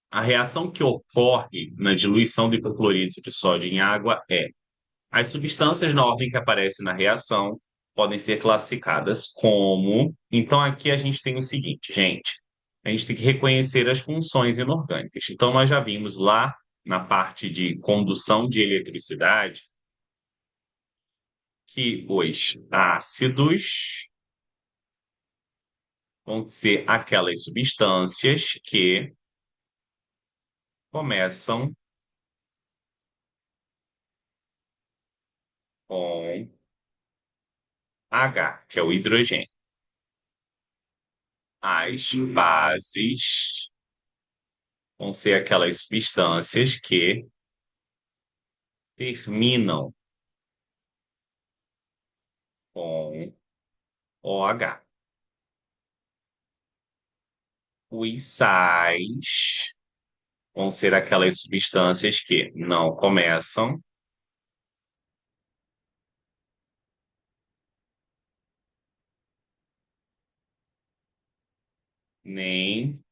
A reação que ocorre na diluição do hipoclorito de sódio em água é: as substâncias na ordem que aparece na reação podem ser classificadas como. Então, aqui a gente tem o seguinte, gente. A gente tem que reconhecer as funções inorgânicas. Então, nós já vimos lá na parte de condução de eletricidade que os ácidos vão ser aquelas substâncias que começam com H, que é o hidrogênio. As bases vão ser aquelas substâncias que terminam com OH. Os sais vão ser aquelas substâncias que não começam nem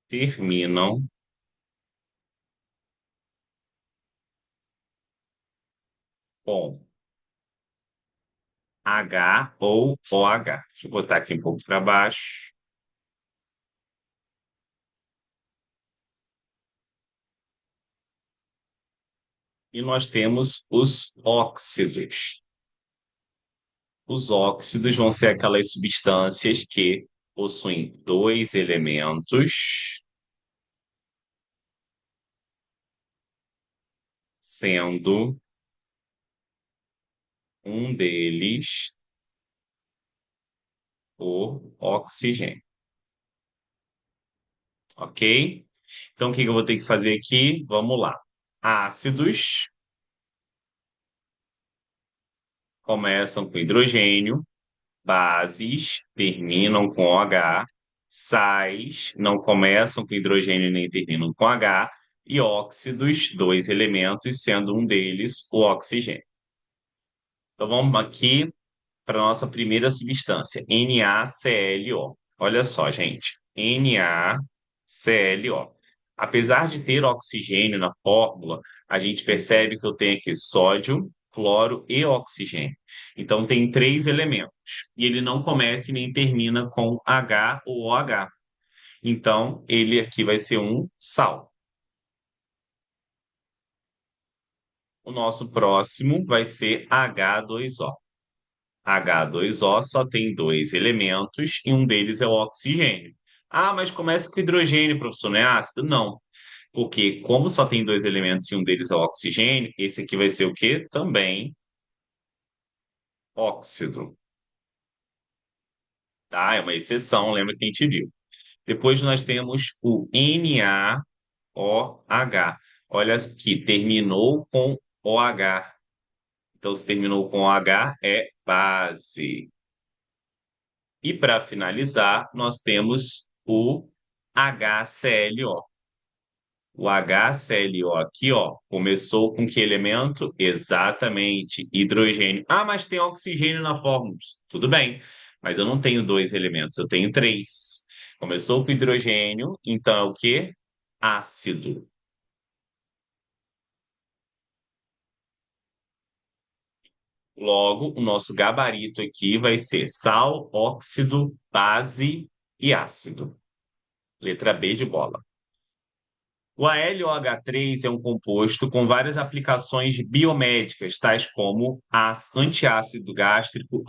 terminam com H ou OH. Deixa eu botar aqui um pouco para baixo. E nós temos os óxidos. Os óxidos vão ser aquelas substâncias que possuem dois elementos, sendo um deles o oxigênio. Ok? Então, o que que eu vou ter que fazer aqui? Vamos lá. Ácidos começam com hidrogênio, bases terminam com OH, sais não começam com hidrogênio nem terminam com H, e óxidos, dois elementos, sendo um deles o oxigênio. Então, vamos aqui para a nossa primeira substância, NaClO. Olha só, gente. NaClO. Apesar de ter oxigênio na fórmula, a gente percebe que eu tenho aqui sódio, cloro e oxigênio. Então, tem três elementos. E ele não começa e nem termina com H ou OH. Então, ele aqui vai ser um sal. O nosso próximo vai ser H2O. H2O só tem dois elementos e um deles é o oxigênio. Ah, mas começa com hidrogênio, professor, não é ácido? Não, porque como só tem dois elementos e um deles é o oxigênio, esse aqui vai ser o quê? Também óxido, tá? É uma exceção, lembra que a gente viu. Depois nós temos o NaOH. Olha aqui, terminou com OH. Então, se terminou com OH, é base. E para finalizar, nós temos o HClO. O HClO aqui, ó, começou com que elemento? Exatamente, hidrogênio. Ah, mas tem oxigênio na fórmula. Tudo bem, mas eu não tenho dois elementos, eu tenho três. Começou com hidrogênio, então é o quê? Ácido. Logo, o nosso gabarito aqui vai ser sal, óxido, base e ácido. Letra B de bola. O ALOH3 é um composto com várias aplicações biomédicas, tais como antiácido gástrico,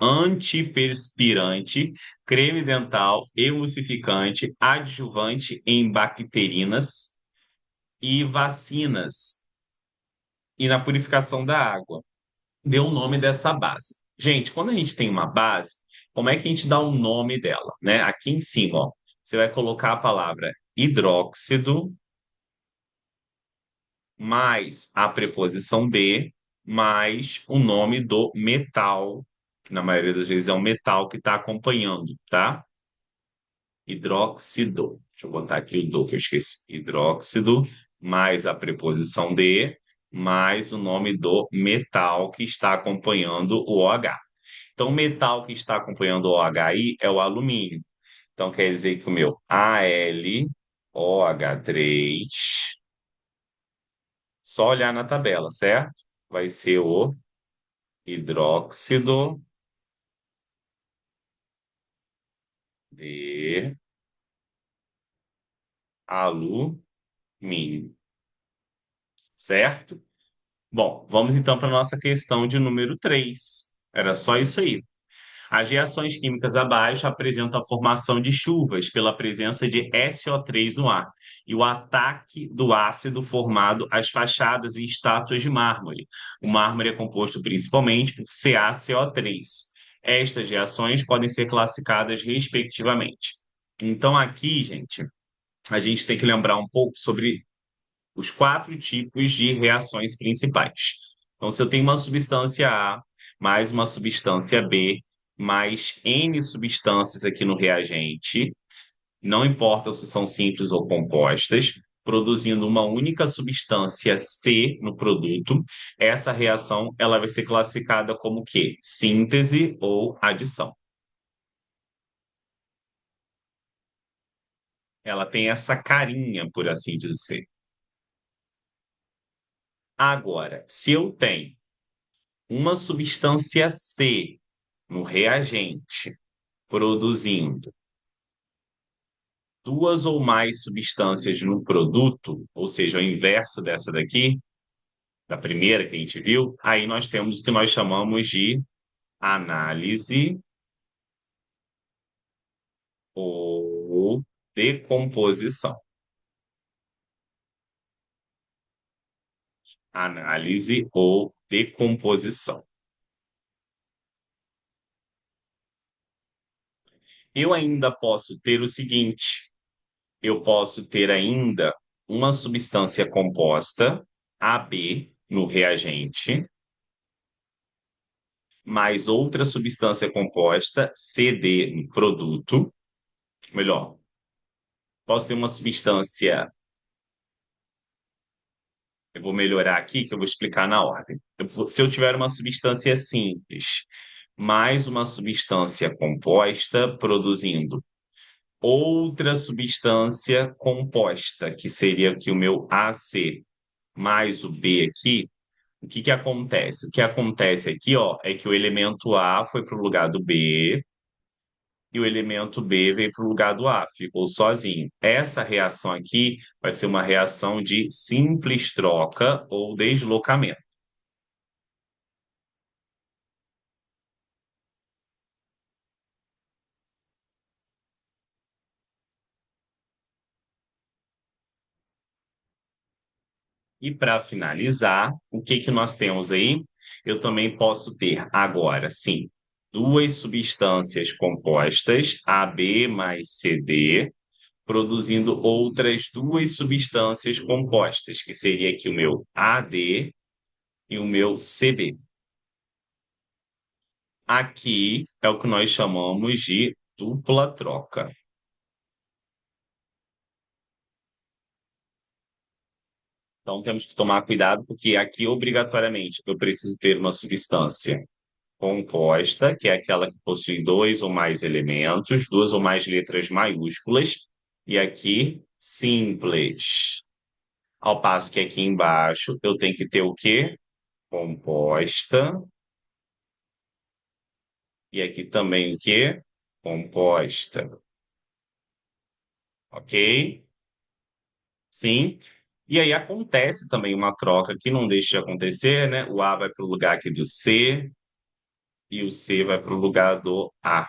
antiperspirante, creme dental, emulsificante, adjuvante em bacterinas e vacinas e na purificação da água. Deu o nome dessa base. Gente, quando a gente tem uma base, como é que a gente dá o nome dela, né? Aqui em cima, ó, você vai colocar a palavra hidróxido mais a preposição de, mais o nome do metal, que na maioria das vezes é um metal que está acompanhando, tá? Hidróxido. Deixa eu botar aqui o do que eu esqueci. Hidróxido mais a preposição de, mais o nome do metal que está acompanhando o OH. Então, o metal que está acompanhando o OH aí é o alumínio. Então, quer dizer que o meu AlOH3 só olhar na tabela, certo? Vai ser o hidróxido de alumínio, certo? Bom, vamos então para a nossa questão de número 3. Era só isso aí. As reações químicas abaixo apresentam a formação de chuvas pela presença de SO3 no ar e o ataque do ácido formado às fachadas e estátuas de mármore. O mármore é composto principalmente por CaCO3. Estas reações podem ser classificadas respectivamente. Então, aqui, gente, a gente tem que lembrar um pouco sobre os quatro tipos de reações principais. Então, se eu tenho uma substância A mais uma substância B mais N substâncias aqui no reagente, não importa se são simples ou compostas, produzindo uma única substância C no produto, essa reação ela vai ser classificada como o quê? Síntese ou adição. Ela tem essa carinha, por assim dizer. Agora, se eu tenho uma substância C no reagente, produzindo duas ou mais substâncias no produto, ou seja, o inverso dessa daqui, da primeira que a gente viu, aí nós temos o que nós chamamos de análise ou decomposição. Análise ou decomposição. Eu ainda posso ter o seguinte: eu posso ter ainda uma substância composta, AB, no reagente, mais outra substância composta, CD, no produto. Melhor, posso ter uma substância. Eu vou melhorar aqui, que eu vou explicar na ordem. Se eu tiver uma substância simples, mais uma substância composta, produzindo outra substância composta, que seria aqui o meu AC mais o B aqui, o que que acontece? O que acontece aqui, ó, é que o elemento A foi para o lugar do B e o elemento B veio para o lugar do A, ficou sozinho. Essa reação aqui vai ser uma reação de simples troca ou deslocamento. E para finalizar, o que que nós temos aí? Eu também posso ter agora, sim, duas substâncias compostas, AB mais CD, produzindo outras duas substâncias compostas, que seria aqui o meu AD e o meu CB. Aqui é o que nós chamamos de dupla troca. Então temos que tomar cuidado, porque aqui, obrigatoriamente, eu preciso ter uma substância composta, que é aquela que possui dois ou mais elementos, duas ou mais letras maiúsculas, e aqui, simples. Ao passo que aqui embaixo eu tenho que ter o quê? Composta, e aqui também o quê? Composta, ok? Sim. E aí acontece também uma troca que não deixa de acontecer, né? O A vai para o lugar aqui do C e o C vai para o lugar do A,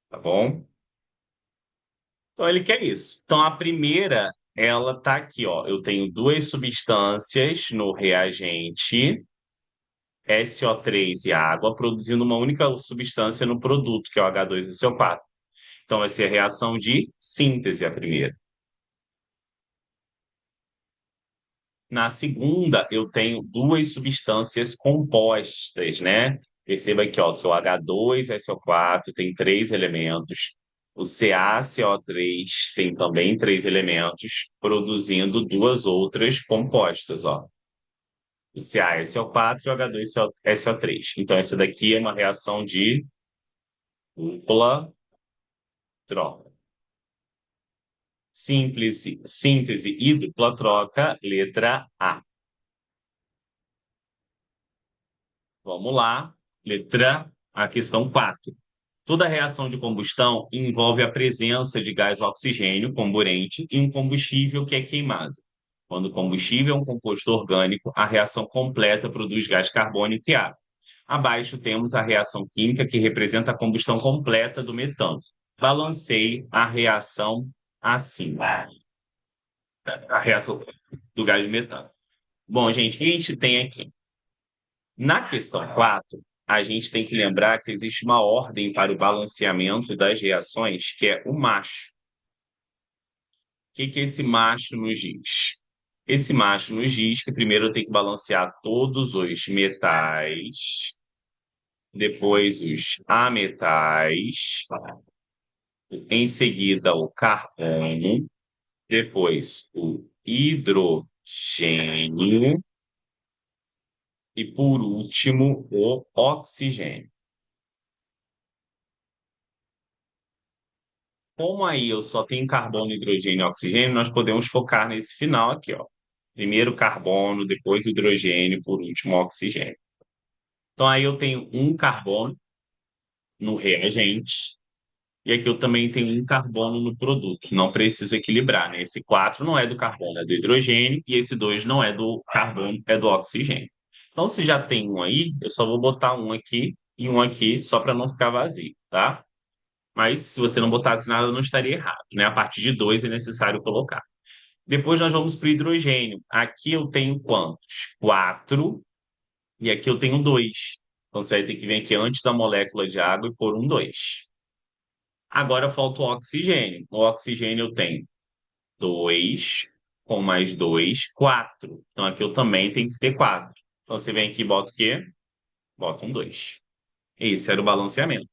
tá bom? Então ele quer isso. Então a primeira, ela tá aqui, ó. Eu tenho duas substâncias no reagente, SO3 e água, produzindo uma única substância no produto, que é o H2SO4. Então vai ser a reação de síntese a primeira. Na segunda, eu tenho duas substâncias compostas, né? Perceba aqui, ó, que o H2SO4 tem três elementos, o CaCO3 tem também três elementos, produzindo duas outras compostas, ó. O CaSO4 e o H2SO3. Então, essa daqui é uma reação de dupla troca. Simples, síntese e dupla troca, letra A. Vamos lá. Letra A, questão 4. Toda reação de combustão envolve a presença de gás oxigênio, comburente, e um combustível que é queimado. Quando o combustível é um composto orgânico, a reação completa produz gás carbônico e água. Abaixo temos a reação química, que representa a combustão completa do metano. Balanceie a reação assim, a reação do gás de metano. Bom, gente, o que a gente tem aqui? Na questão 4, a gente tem que lembrar que existe uma ordem para o balanceamento das reações, que é o macho. O que que esse macho nos diz? Esse macho nos diz que primeiro eu tenho que balancear todos os metais, depois os ametais, em seguida o carbono, depois o hidrogênio e, por último, o oxigênio. Como aí eu só tenho carbono, hidrogênio e oxigênio, nós podemos focar nesse final aqui, ó. Primeiro carbono, depois hidrogênio, por último oxigênio. Então aí eu tenho um carbono no reagente e aqui eu também tenho um carbono no produto. Não preciso equilibrar, né? Esse 4 não é do carbono, é do hidrogênio e esse 2 não é do carbono, é do oxigênio. Então se já tem um aí, eu só vou botar um aqui e um aqui só para não ficar vazio, tá? Mas se você não botasse nada, não estaria errado, né? A partir de 2 é necessário colocar. Depois nós vamos para o hidrogênio. Aqui eu tenho quantos? 4 e aqui eu tenho 2. Então você vai ter que vir aqui antes da molécula de água e pôr um 2. Agora falta o oxigênio. O oxigênio eu tenho 2 com mais 2, 4. Então aqui eu também tenho que ter 4. Então você vem aqui e bota o quê? Bota um 2. Esse era o balanceamento.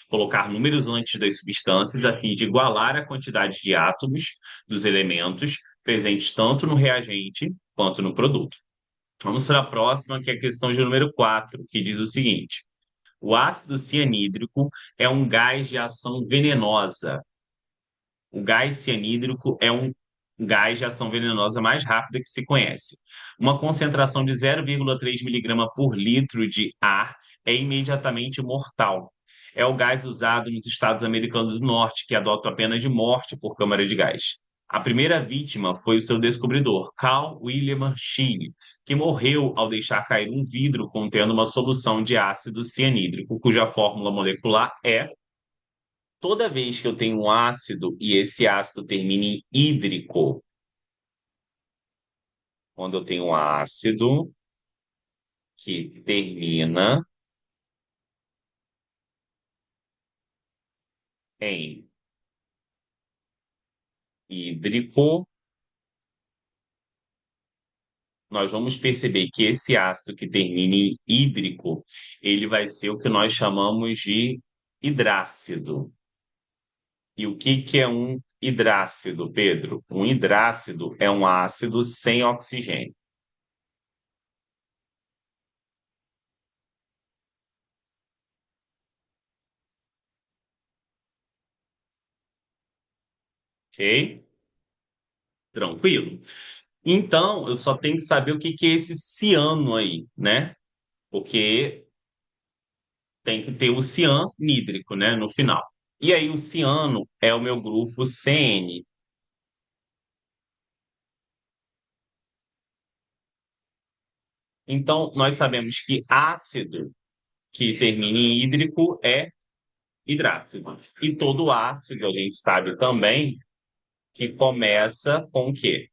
Colocar números antes das substâncias a fim de igualar a quantidade de átomos dos elementos presentes tanto no reagente quanto no produto. Vamos para a próxima, que é a questão de número 4, que diz o seguinte: o ácido cianídrico é um gás de ação venenosa. O gás cianídrico é um gás de ação venenosa mais rápida que se conhece. Uma concentração de 0,3 miligrama por litro de ar é imediatamente mortal. É o gás usado nos Estados Americanos do Norte, que adota a pena de morte por câmara de gás. A primeira vítima foi o seu descobridor, Carl William Scheele, que morreu ao deixar cair um vidro contendo uma solução de ácido cianídrico, cuja fórmula molecular é: toda vez que eu tenho um ácido e esse ácido termina em hídrico, quando eu tenho um ácido que termina em hídrico, nós vamos perceber que esse ácido que termina em hídrico, ele vai ser o que nós chamamos de hidrácido. E o que que é um hidrácido, Pedro? Um hidrácido é um ácido sem oxigênio. Ok? Tranquilo? Então, eu só tenho que saber o que que é esse ciano aí, né? Porque tem que ter o cian nídrico, né, no final. E aí o ciano é o meu grupo CN. Então, nós sabemos que ácido que termina em hídrico é hidrácido. E todo ácido, a gente sabe também, que começa com o quê?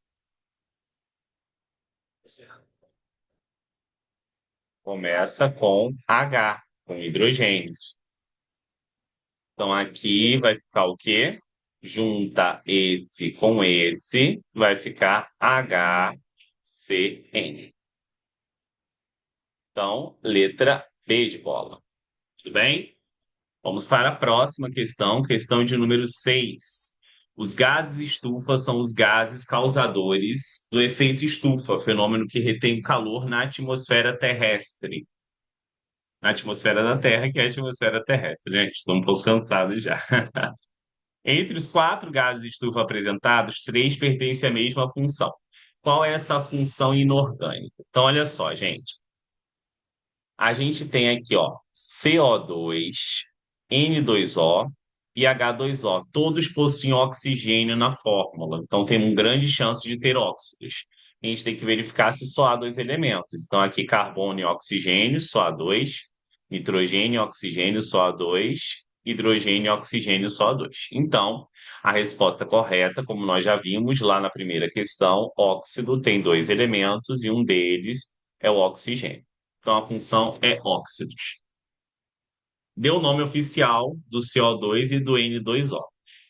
Começa com H, com hidrogênios. Então, aqui vai ficar o quê? Junta esse com esse, vai ficar HCN. Então, letra B de bola. Tudo bem? Vamos para a próxima questão, questão de número 6. Os gases estufa são os gases causadores do efeito estufa, fenômeno que retém o calor na atmosfera terrestre. Na atmosfera da Terra, que é a atmosfera terrestre, né? Estou um pouco cansado já. Entre os quatro gases de estufa apresentados, três pertencem à mesma função. Qual é essa função inorgânica? Então, olha só, gente. A gente tem aqui, ó, CO2, N2O e H2O. Todos possuem oxigênio na fórmula. Então, tem uma grande chance de ter óxidos. A gente tem que verificar se só há dois elementos. Então, aqui, carbono e oxigênio, só há dois. Nitrogênio e oxigênio, só há dois. Hidrogênio e oxigênio, só há dois. Então, a resposta correta, como nós já vimos lá na primeira questão, óxido tem dois elementos e um deles é o oxigênio. Então, a função é óxidos. Deu o nome oficial do CO2 e do N2O.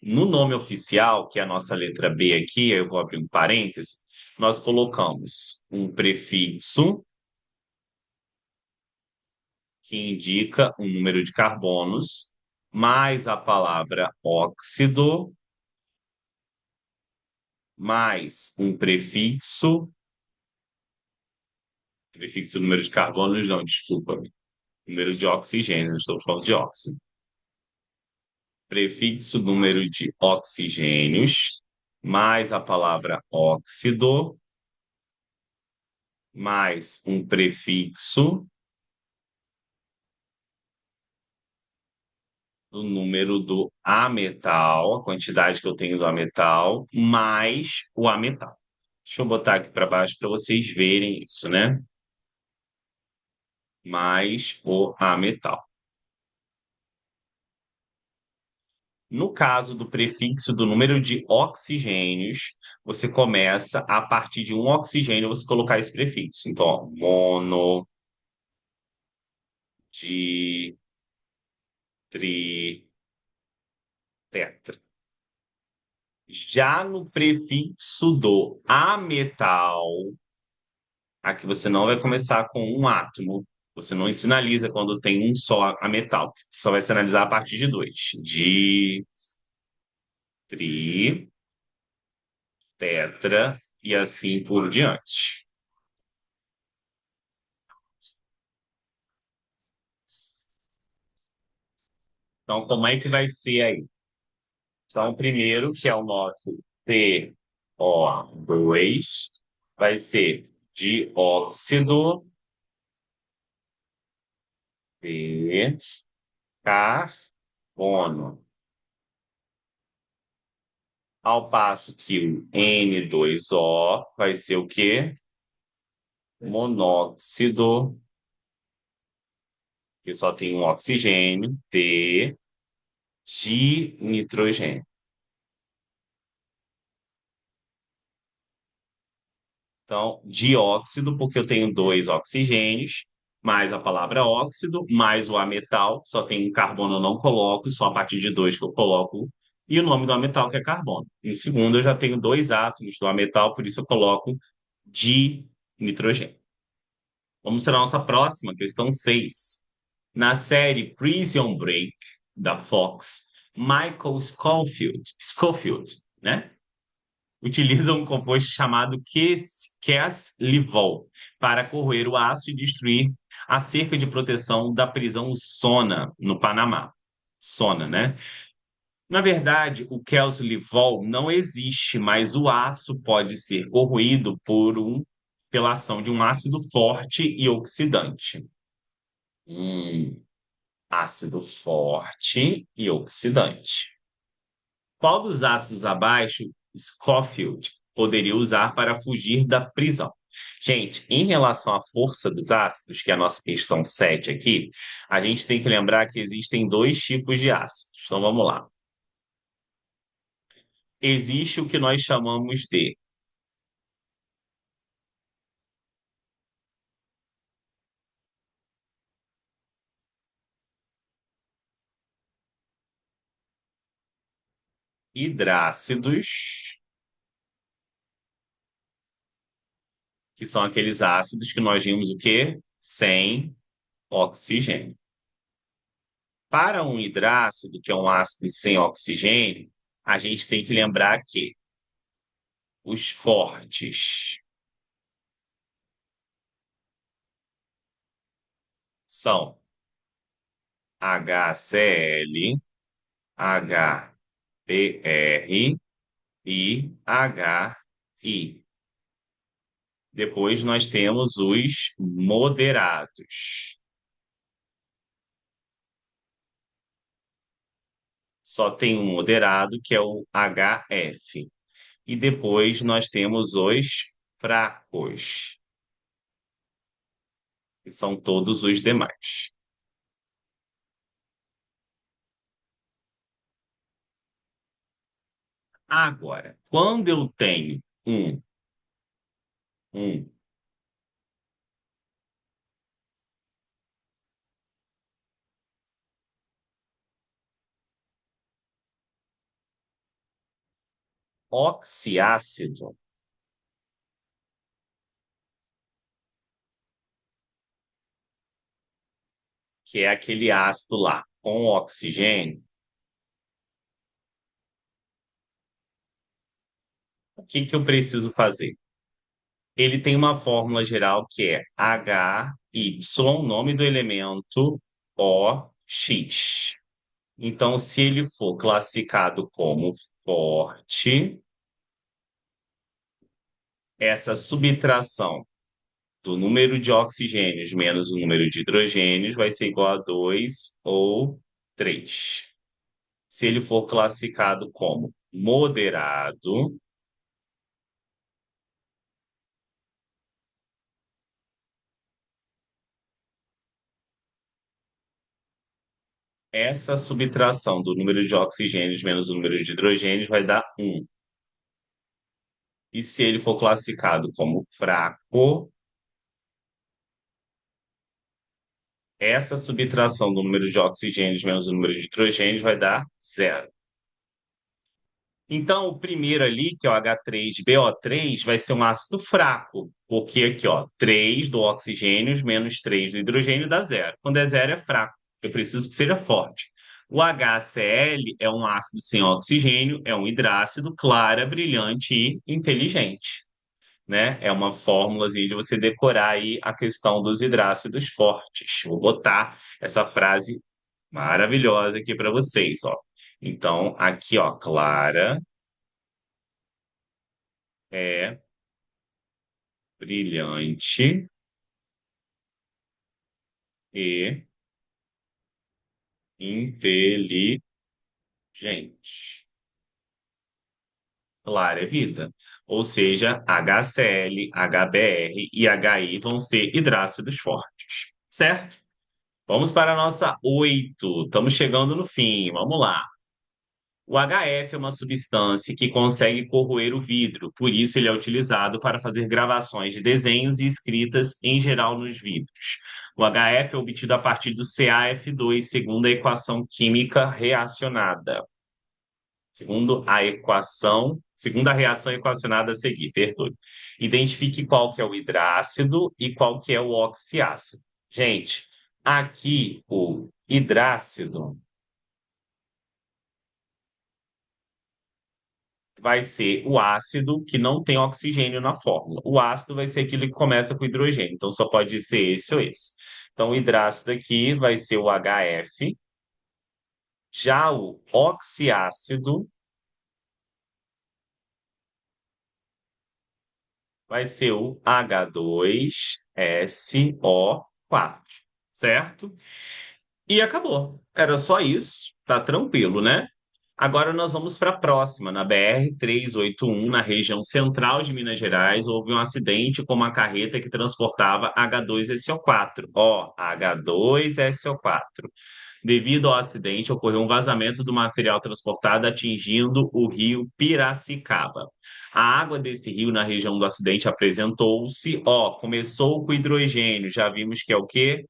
No nome oficial, que é a nossa letra B aqui, eu vou abrir um parêntese, nós colocamos um prefixo que indica um número de carbonos, mais a palavra óxido, mais um prefixo número de carbonos, não, desculpa, número de oxigênio, estou falando de óxido. Prefixo número de oxigênios, mais a palavra óxido, mais um prefixo do número do ametal, a quantidade que eu tenho do ametal, mais o ametal. Deixa eu botar aqui para baixo para vocês verem isso, né? Mais o ametal. No caso do prefixo do número de oxigênios, você começa a partir de um oxigênio você colocar esse prefixo. Então, ó, mono, de tri, tetra. Já no prefixo do ametal, aqui você não vai começar com um átomo. Você não sinaliza quando tem um só ametal. Você só vai sinalizar a partir de dois. Di, tri, tetra e assim por diante. Então, como é que vai ser aí? Então, o primeiro, que é o nosso CO2, vai ser dióxido de carbono. Ao passo que o N2O vai ser o quê? Monóxido, que só tem um oxigênio, de nitrogênio. Então, dióxido, porque eu tenho dois oxigênios, mais a palavra óxido, mais o ametal, só tem um carbono eu não coloco, só a partir de dois que eu coloco, e o nome do ametal que é carbono. Em segundo, eu já tenho dois átomos do ametal, por isso eu coloco de nitrogênio. Vamos para a nossa próxima, questão 6. Na série Prison Break, da Fox, Michael Scofield, né? Utiliza um composto chamado Cas-Levol para corroer o aço e destruir a cerca de proteção da prisão Sona, no Panamá. Sona, né? Na verdade, o Cas-Levol não existe, mas o aço pode ser corroído pela ação de um ácido forte e oxidante. Ácido forte e oxidante. Qual dos ácidos abaixo Scofield poderia usar para fugir da prisão? Gente, em relação à força dos ácidos, que é a nossa questão 7 aqui, a gente tem que lembrar que existem dois tipos de ácidos. Então vamos lá. Existe o que nós chamamos de hidrácidos, que são aqueles ácidos que nós vimos o quê? Sem oxigênio. Para um hidrácido, que é um ácido sem oxigênio, a gente tem que lembrar que os fortes são HCl, HBr e HI. Depois nós temos os moderados. Só tem um moderado, que é o HF. E depois nós temos os fracos, que são todos os demais. Agora, quando eu tenho um oxiácido, que é aquele ácido lá com oxigênio, o que que eu preciso fazer? Ele tem uma fórmula geral que é HY, nome do elemento, OX. Então, se ele for classificado como forte, essa subtração do número de oxigênios menos o número de hidrogênios vai ser igual a 2 ou 3. Se ele for classificado como moderado, essa subtração do número de oxigênios menos o número de hidrogênios vai dar 1. E se ele for classificado como fraco, essa subtração do número de oxigênios menos o número de hidrogênios vai dar 0. Então, o primeiro ali, que é o H3BO3, vai ser um ácido fraco, porque aqui, ó, 3 do oxigênio menos 3 do hidrogênio dá 0. Quando é 0 é fraco, eu preciso que seja forte. O HCl é um ácido sem oxigênio, é um hidrácido, clara, brilhante e inteligente, né? É uma fórmulazinha de você decorar aí a questão dos hidrácidos fortes. Vou botar essa frase maravilhosa aqui para vocês, ó. Então, aqui, ó, clara é brilhante e inteligente. Clara é vida. Ou seja, HCl, HBr e HI vão ser hidrácidos fortes, certo? Vamos para a nossa 8. Estamos chegando no fim. Vamos lá. O HF é uma substância que consegue corroer o vidro, por isso ele é utilizado para fazer gravações de desenhos e escritas em geral nos vidros. O HF é obtido a partir do CaF2, segundo a equação química reacionada. Segundo a reação equacionada a seguir, perdoe. Identifique qual que é o hidrácido e qual que é o oxiácido. Gente, aqui o hidrácido vai ser o ácido que não tem oxigênio na fórmula. O ácido vai ser aquele que começa com hidrogênio, então só pode ser esse ou esse. Então, o hidrácido aqui vai ser o HF, já o oxiácido vai ser o H2SO4, certo? E acabou. Era só isso. Tá tranquilo, né? Agora nós vamos para a próxima. Na BR-381, na região central de Minas Gerais, houve um acidente com uma carreta que transportava H2SO4. Ó, H2SO4. Devido ao acidente, ocorreu um vazamento do material transportado atingindo o rio Piracicaba. A água desse rio na região do acidente apresentou-se, ó, começou com hidrogênio, já vimos que é o quê?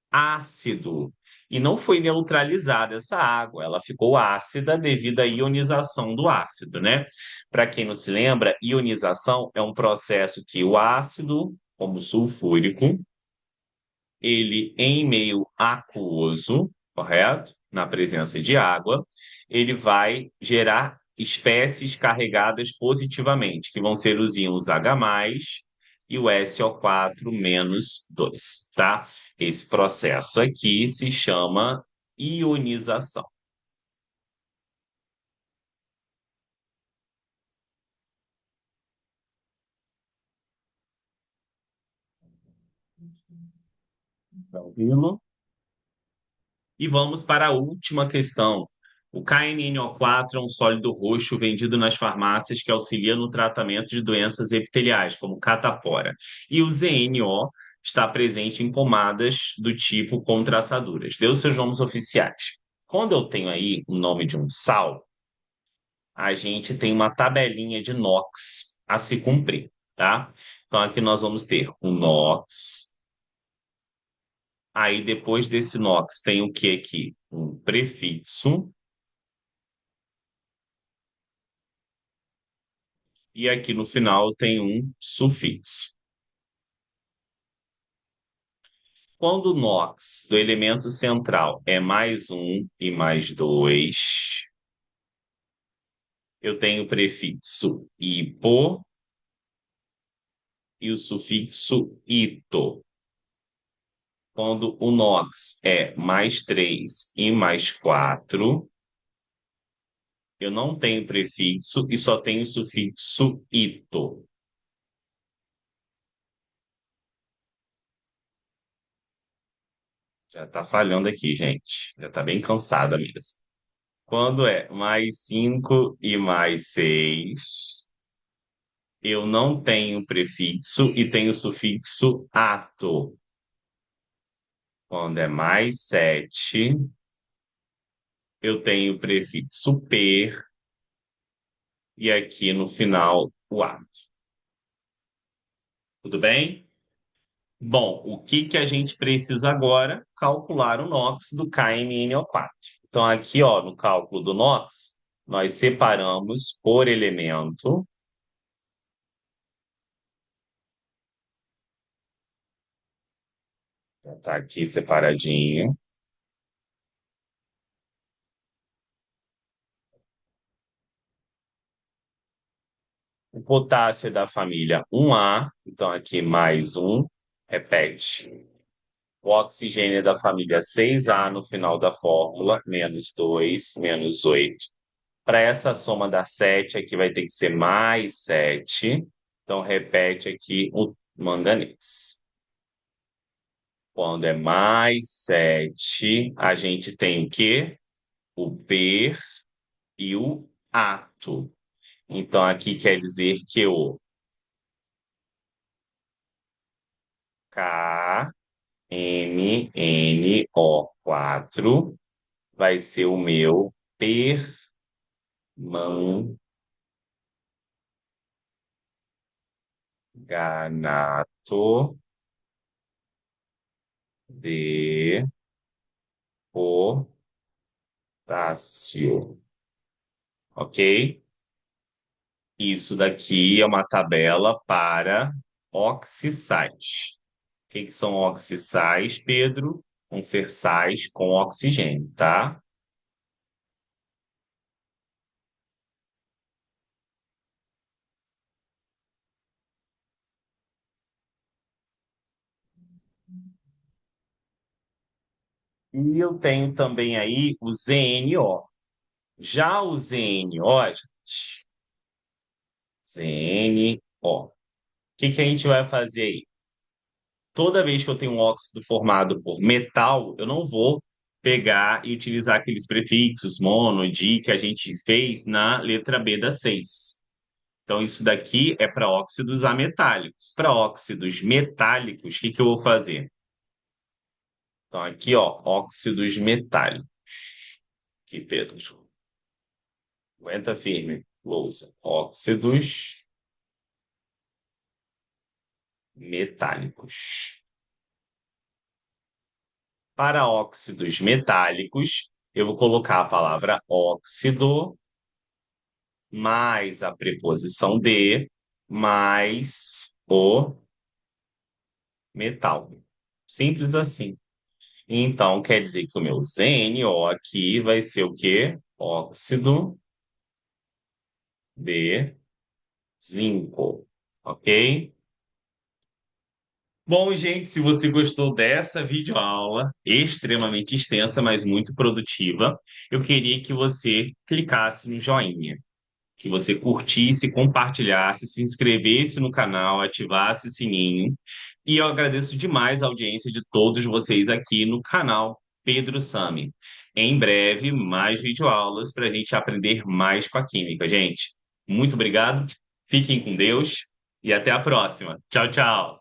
Ácido. E não foi neutralizada essa água, ela ficou ácida devido à ionização do ácido, né? Para quem não se lembra, ionização é um processo que o ácido, como sulfúrico, ele em meio aquoso, correto? Na presença de água, ele vai gerar espécies carregadas positivamente, que vão ser os íons H+, e o SO4-2, tá? Esse processo aqui se chama ionização. Tranquilo? E vamos para a última questão. O KNNO4 é um sólido roxo vendido nas farmácias que auxilia no tratamento de doenças epiteliais, como catapora. E o ZNO está presente em pomadas do tipo com traçaduras. Dê os seus nomes oficiais. Quando eu tenho aí o nome de um sal, a gente tem uma tabelinha de NOx a se cumprir, tá? Então aqui nós vamos ter o NOx. Aí depois desse NOx tem o que aqui? Um prefixo. E aqui no final tem um sufixo. Quando o NOx do elemento central é mais 1 e mais 2, eu tenho o prefixo hipo e o sufixo ito. Quando o NOx é mais 3 e mais 4, eu não tenho prefixo e só tenho o sufixo ito. Já está falhando aqui, gente. Já está bem cansada mesmo. Quando é mais 5 e mais 6, eu não tenho prefixo e tenho sufixo ato. Quando é mais 7, eu tenho prefixo per e aqui no final o ato. Tudo bem? Bom, o que que a gente precisa agora? Calcular o NOx do KMnO4. Então, aqui, ó, no cálculo do NOx, nós separamos por elemento. Tá aqui separadinho. O potássio é da família 1A, então aqui mais um, repete. O oxigênio é da família 6A no final da fórmula, menos 2 menos 8. Para essa soma dar 7, aqui vai ter que ser mais 7. Então, repete aqui o manganês. Quando é mais 7, a gente tem o quê? O per e o ato. Então, aqui quer dizer que o KMNO4 vai ser o meu permanganato de potássio. Ok? Isso daqui é uma tabela para oxisais. O que que são oxisais, Pedro? Vão ser sais com oxigênio, tá? E eu tenho também aí o ZNO. Já o ZNO, gente, ZNO. O que que a gente vai fazer aí? Toda vez que eu tenho um óxido formado por metal, eu não vou pegar e utilizar aqueles prefixos mono, di, que a gente fez na letra B da 6. Então, isso daqui é para óxidos ametálicos. Para óxidos metálicos, o que que eu vou fazer? Então, aqui, ó, óxidos metálicos. Aqui, Pedro. Aguenta firme, lousa. Óxidos metálicos. Para óxidos metálicos, eu vou colocar a palavra óxido mais a preposição de mais o metal. Simples assim. Então, quer dizer que o meu ZNO aqui vai ser o quê? Óxido de zinco. Ok? Bom, gente, se você gostou dessa videoaula, extremamente extensa, mas muito produtiva, eu queria que você clicasse no joinha, que você curtisse, compartilhasse, se inscrevesse no canal, ativasse o sininho. E eu agradeço demais a audiência de todos vocês aqui no canal Pedro Sami. Em breve, mais videoaulas para a gente aprender mais com a química, gente. Muito obrigado, fiquem com Deus e até a próxima. Tchau, tchau.